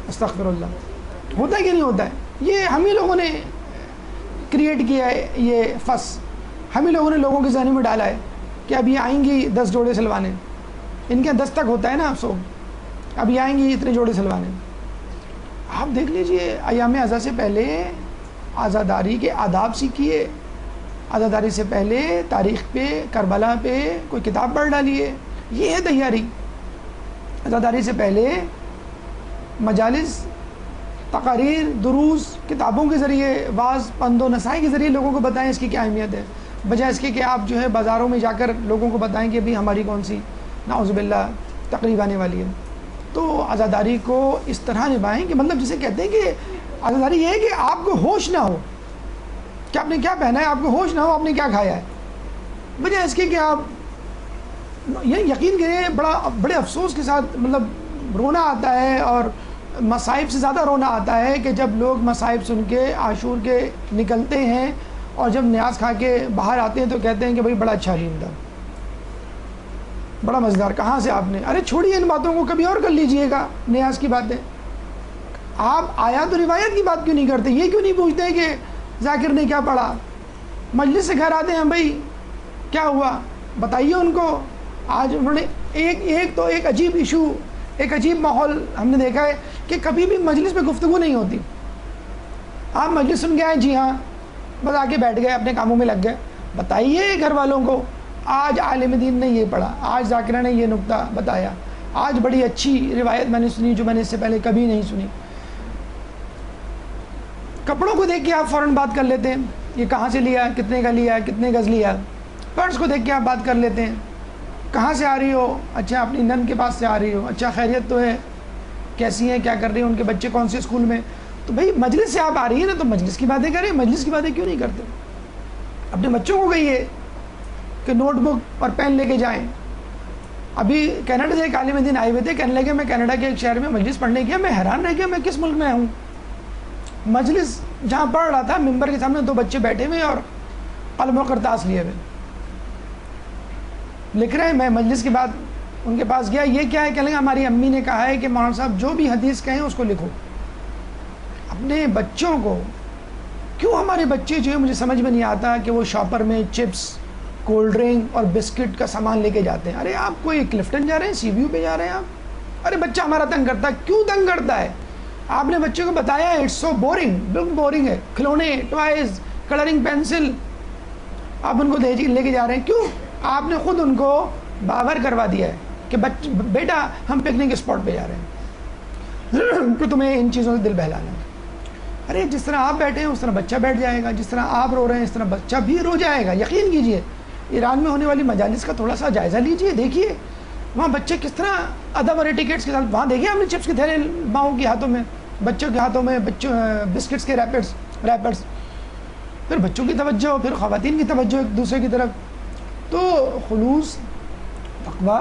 استغفر اللہ، ہوتا ہے کہ نہیں ہوتا ہے؟ یہ ہم ہی لوگوں نے کریٹ کیا ہے، یہ فس ہم ہی لوگوں نے لوگوں کے ذہن میں ڈالا ہے کہ اب یہ آئیں گی 10 جوڑے سلوانے، ان کے 10 تک ہوتا ہے نا افسوس، اب یہ آئیں گی اتنے جوڑے سلوانے۔ آپ دیکھ لیجئے ایام ازاں سے پہلے عزاداری کے آداب سیکھیے، عزاداری سے پہلے تاریخ پہ، کربلا پہ کوئی کتاب پڑھ ڈالیے، یہ ہے تیاری۔ عزاداری سے پہلے مجالس، تقاریر، دروس، کتابوں کے ذریعے، واعظ، پند و نصائی کے ذریعے لوگوں کو بتائیں اس کی کیا اہمیت ہے، بجائے اس کے کہ آپ جو ہے بازاروں میں جا کر لوگوں کو بتائیں کہ ابھی ہماری کون سی نعوذ باللہ تقریب آنے والی ہے۔ تو عزاداری کو اس طرح نبھائیں کہ مطلب جسے کہتے ہیں کہ عزاداری یہ ہے کہ آپ کو ہوش نہ ہو کہ آپ نے کیا پہنا ہے، آپ کو ہوش نہ ہو آپ نے کیا کھایا ہے، بجائے اس کے کہ آپ یہ یقین کریں بڑے افسوس کے ساتھ مطلب رونا آتا ہے، اور مصائب سے زیادہ رونا آتا ہے کہ جب لوگ مصائب سن کے عاشور کے نکلتے ہیں اور جب نیاز کھا کے باہر آتے ہیں تو کہتے ہیں کہ بھائی بڑا اچھا حلیم تھا، بڑا مزیدار، کہاں سے آپ نے؟ ارے چھوڑیے ان باتوں کو، کبھی اور کر لیجئے گا نیاز کی باتیں۔ آپ آیات و روایت کی بات کیوں نہیں کرتے؟ یہ کیوں نہیں پوچھتے کہ ذاکر نے کیا پڑھا؟ مجلس سے گھر آتے ہیں، بھائی کیا ہوا بتائیے ان کو۔ آج انہوں نے ایک عجیب ایشو، ایک عجیب ماحول ہم نے دیکھا ہے کہ کبھی بھی مجلس میں گفتگو نہیں ہوتی۔ آپ مجلس سن کے آئے، جی ہاں، بس آ کے بیٹھ گئے، اپنے کاموں میں لگ گئے۔ بتائیے گھر والوں کو آج عالم دین نے یہ پڑھا، آج ذاکرہ نے یہ نقطہ بتایا، آج بڑی اچھی روایت میں نے سنی جو میں نے اس سے پہلے کبھی نہیں سنی۔ کپڑوں کو دیکھ کے آپ فوراً بات کر لیتے ہیں، یہ کہاں سے لیا، کتنے کا لیا، کتنے گز لیا۔ پرس کو دیکھ کے آپ بات کر لیتے ہیں، کہاں سے آ رہی ہو؟ اچھا اپنی نن کے پاس سے آ رہی ہو، اچھا خیریت تو ہے، کیسی ہیں، کیا کر رہی ہیں، ان کے بچے کون سے اسکول میں؟ تو بھائی مجلس سے آپ آ رہی ہیں نا، تو مجلس کی باتیں کریں، مجلس کی باتیں کیوں نہیں کرتے؟ اپنے بچوں کو کہیے کہ نوٹ بک اور پین لے کے جائیں۔ ابھی کینیڈا سے ایک عالم دین آئے ہوئے تھے، کہنے لگے میں کینیڈا کے ایک شہر میں مجلس پڑھنے گیا، میں حیران رہ گیا میں کس ملک میں ہوں۔ مجلس جہاں پڑھ رہا تھا، ممبر کے سامنے 2 بچے بیٹھے ہوئے اور قلم و کرتاس لیے ہوئے لکھ رہے ہیں۔ میں مجلس کے بعد ان کے پاس گیا، یہ کیا ہے؟ کہنے لگے ہماری امی نے کہا ہے کہ مولانا صاحب جو بھی حدیث کہیں اس کو لکھو۔ اپنے بچوں کو کیوں، ہمارے بچے جو ہے مجھے سمجھ میں نہیں آتا کہ وہ شاپر میں چپس، کولڈ ڈرنک اور بسکٹ کا سامان لے کے جاتے ہیں۔ ارے آپ کوئی کلفٹن جا رہے ہیں، سی بی یو پہ جا رہے ہیں آپ؟ ارے بچہ ہمارا تنگ کرتا ہے، کیوں تنگ کرتا ہے؟ آپ نے بچے کو بتایا ہے اٹس سو بورنگ، بالکل بورنگ ہے، کھلونے، ٹوائز، کلرنگ پینسل آپ ان کو لے کے جا رہے ہیں، کیوں؟ آپ نے خود ان کو باور کروا دیا ہے کہ بیٹا ہم پکنک اسپاٹ پہ جا رہے ہیں کہ تمہیں ان چیزوں سے دل بہلانا ہے. ارے جس طرح آپ بیٹھے ہیں اس طرح بچہ بیٹھ جائے گا, جس طرح آپ رو رہے ہیں اس طرح بچہ بھی رو جائے گا. یقین کیجئے ایران میں ہونے والی مجالس کا تھوڑا سا جائزہ لیجئے, دیکھیے وہاں بچے کس طرح ادب اور ایٹیکیٹس کے ساتھ, وہاں دیکھیے ہم نے چپس کے تھیلے ماؤں کے ہاتھوں میں, بچوں کے ہاتھوں میں بسکٹس کے ریپرز, پھر بچوں کی توجہ, پھر خواتین کی توجہ ایک دوسرے کی طرف. تو خلوص تقویٰ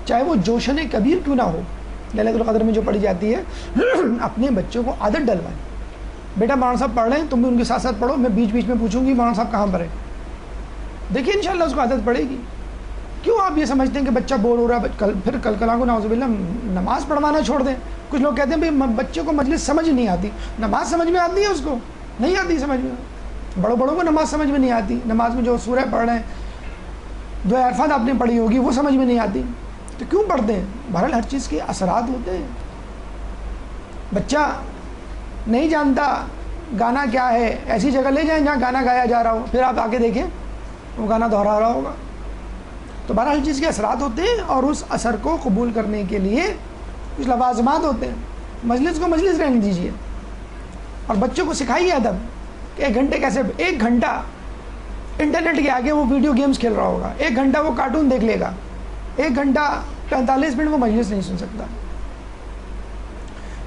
چاہے وہ جوشن کبیر کیوں نہ ہو, لیلۃ القدر میں جو پڑھی جاتی ہے, اپنے بچوں کو عادت ڈلوائیں. بیٹا مولانا صاحب پڑھ رہے ہیں, تم بھی ان کے ساتھ ساتھ پڑھو, میں بیچ بیچ میں پوچھوں گی مولانا صاحب کہاں پر ہے, دیکھیے انشاءاللہ اس کو عادت پڑے گی. کیوں آپ یہ سمجھتے ہیں کہ بچہ بور ہو رہا ہے پھر کل کو نعوذ باللہ نماز پڑھوانا چھوڑ دیں؟ کچھ لوگ کہتے ہیں بھائی بچوں کو مجلس سمجھ نہیں آتی. نماز سمجھ میں آتی ہے, اس کو نہیں آتی سمجھ میں. بڑوں کو نماز سمجھ میں نہیں آتی, نماز میں جو سورہ پڑھ رہے ہیں, دعائے عرفات آپ نے پڑھی ہوگی, وہ سمجھ میں نہیں آتی, تو کیوں پڑھتے ہیں؟ بہرحال ہر چیز کے اثرات ہوتے ہیں. بچہ نہیں جانتا گانا کیا ہے, ایسی جگہ لے جائیں جہاں گانا گایا جا رہا ہو, پھر آپ آگے دیکھیں وہ گانا دہرا رہا ہوگا. تو بہرحال ہر چیز کے اثرات ہوتے ہیں, اور اس اثر کو قبول کرنے کے لیے کچھ لوازمات ہوتے ہیں. مجلس کو مجلس رہنے دیجیے, اور بچوں کو سکھائیے ادب کہ 1 گھنٹے کیسے, 1 گھنٹہ انٹرنیٹ کے آگے وہ ویڈیو گیمز کھیل رہا ہوگا, 1 گھنٹہ وہ کارٹون دیکھ لے گا, 1 گھنٹہ 45 منٹ وہ مجلس نہیں سن سکتا.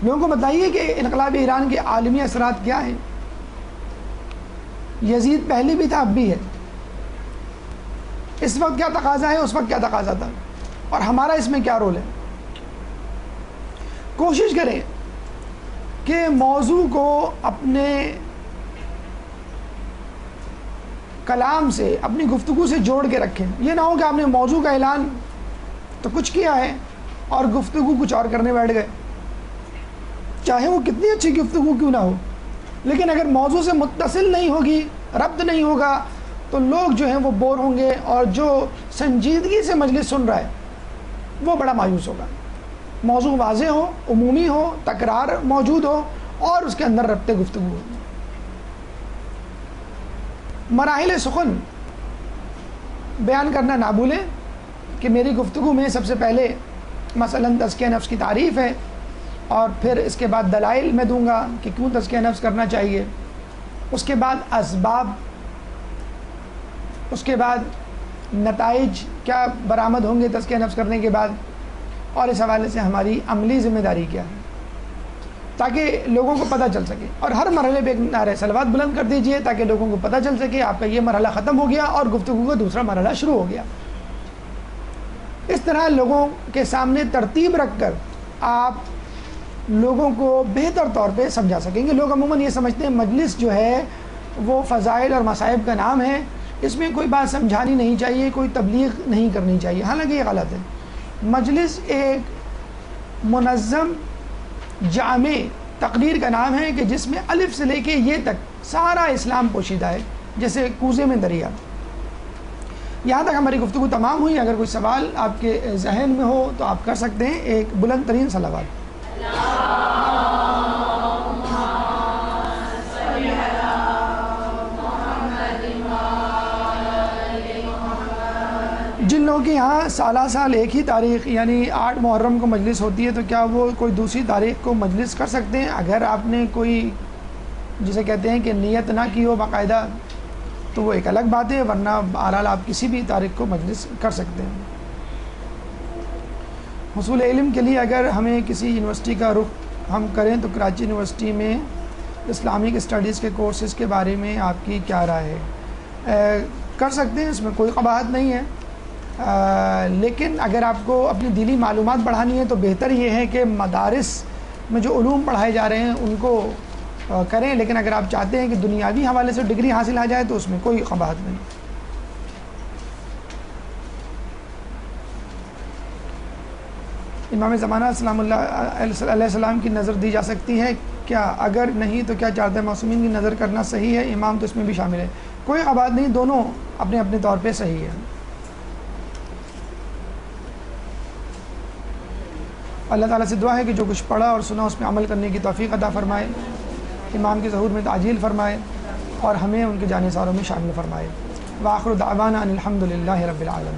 لوگوں کو بتائیے کہ انقلاب ایران کے عالمی اثرات کیا ہیں. یزید پہلے بھی تھا, اب بھی ہے. اس وقت کیا تقاضا ہے, اس وقت کیا تقاضا تھا, اور ہمارا اس میں کیا رول ہے. کوشش کریں کہ موضوع کو اپنے کلام سے, اپنی گفتگو سے جوڑ کے رکھیں. یہ نہ ہو کہ آپ نے موضوع کا اعلان تو کچھ کیا ہے اور گفتگو کچھ اور کرنے بیٹھ گئے, چاہے وہ کتنی اچھی گفتگو کیوں نہ ہو, لیکن اگر موضوع سے متصل نہیں ہوگی, ربط نہیں ہوگا, تو لوگ جو ہیں وہ بور ہوں گے, اور جو سنجیدگی سے مجلس سن رہا ہے وہ بڑا مایوس ہوگا. موضوع واضح ہو, عمومی ہو, تکرار موجود ہو, اور اس کے اندر ربط گفتگو ہو. مراحل سخن بیان کرنا نہ بھولیں کہ میری گفتگو میں سب سے پہلے مثلاً تزکیہ نفس کی تعریف ہے, اور پھر اس کے بعد دلائل میں دوں گا کہ کیوں تزکیہ نفس کرنا چاہیے, اس کے بعد اسباب, اس کے بعد نتائج کیا برآمد ہوں گے تزکیہ نفس کرنے کے بعد, اور اس حوالے سے ہماری عملی ذمہ داری کیا ہے, تاکہ لوگوں کو پتہ چل سکے. اور ہر مرحلے پہ ایک نعرہ صلوات بلند کر دیجئے تاکہ لوگوں کو پتہ چل سکے آپ کا یہ مرحلہ ختم ہو گیا اور گفتگو کا دوسرا مرحلہ شروع ہو گیا. اس طرح لوگوں کے سامنے ترتیب رکھ کر آپ لوگوں کو بہتر طور پہ سمجھا سکیں گے. لوگ عموماً یہ سمجھتے ہیں مجلس جو ہے وہ فضائل اور مصائب کا نام ہے, اس میں کوئی بات سمجھانی نہیں چاہیے, کوئی تبلیغ نہیں کرنی چاہیے. حالانکہ یہ غلط ہے. مجلس ایک منظم جامع تقریر کا نام ہے کہ جس میں الف سے لے کے یہ تک سارا اسلام پوشیدہ ہے, جیسے کوزے میں دریا. یہاں تک ہماری گفتگو تمام ہوئی. اگر کوئی سوال آپ کے ذہن میں ہو تو آپ کر سکتے ہیں. ایک بلند ترین صلوات. جن لوگوں کے یہاں سالہ سال ایک ہی تاریخ یعنی 8 محرم کو مجلس ہوتی ہے, تو کیا وہ کوئی دوسری تاریخ کو مجلس کر سکتے ہیں؟ اگر آپ نے کوئی جسے کہتے ہیں کہ نیت نہ کی ہو باقاعدہ تو وہ ایک الگ بات ہے, ورنہ بہرحال آپ کسی بھی تاریخ کو مجلس کر سکتے ہیں. حصول علم کے لیے اگر ہمیں کسی یونیورسٹی کا رخ ہم کریں تو کراچی یونیورسٹی میں اسلامک اسٹڈیز کے کورسز کے بارے میں آپ کی کیا رائے ہے؟ کر سکتے ہیں, اس میں کوئی قباحت نہیں ہے. لیکن اگر آپ کو اپنی دینی معلومات بڑھانی ہے تو بہتر یہ ہے کہ مدارس میں جو علوم پڑھائے جا رہے ہیں ان کو کریں. لیکن اگر آپ چاہتے ہیں کہ دنیاوی حوالے سے ڈگری حاصل آ جائے تو اس میں کوئی قباحت نہیں. امام زمانہ سلام اللہ علیہ السلام کی نظر دی جا سکتی ہے کیا؟ اگر نہیں تو کیا چارتے معصومین کی نظر کرنا صحیح ہے؟ امام تو اس میں بھی شامل ہے. کوئی قباحت نہیں, دونوں اپنے اپنے طور پہ صحیح ہے. اللہ تعالیٰ سے دعا ہے کہ جو کچھ پڑھا اور سنا اس میں عمل کرنے کی توفیق عطا فرمائے, امام کے ظہور میں تعجیل فرمائے, اور ہمیں ان کے جانے ساروں میں شامل فرمائے. وآخر دعوانا ان الحمد للہ رب العالمین.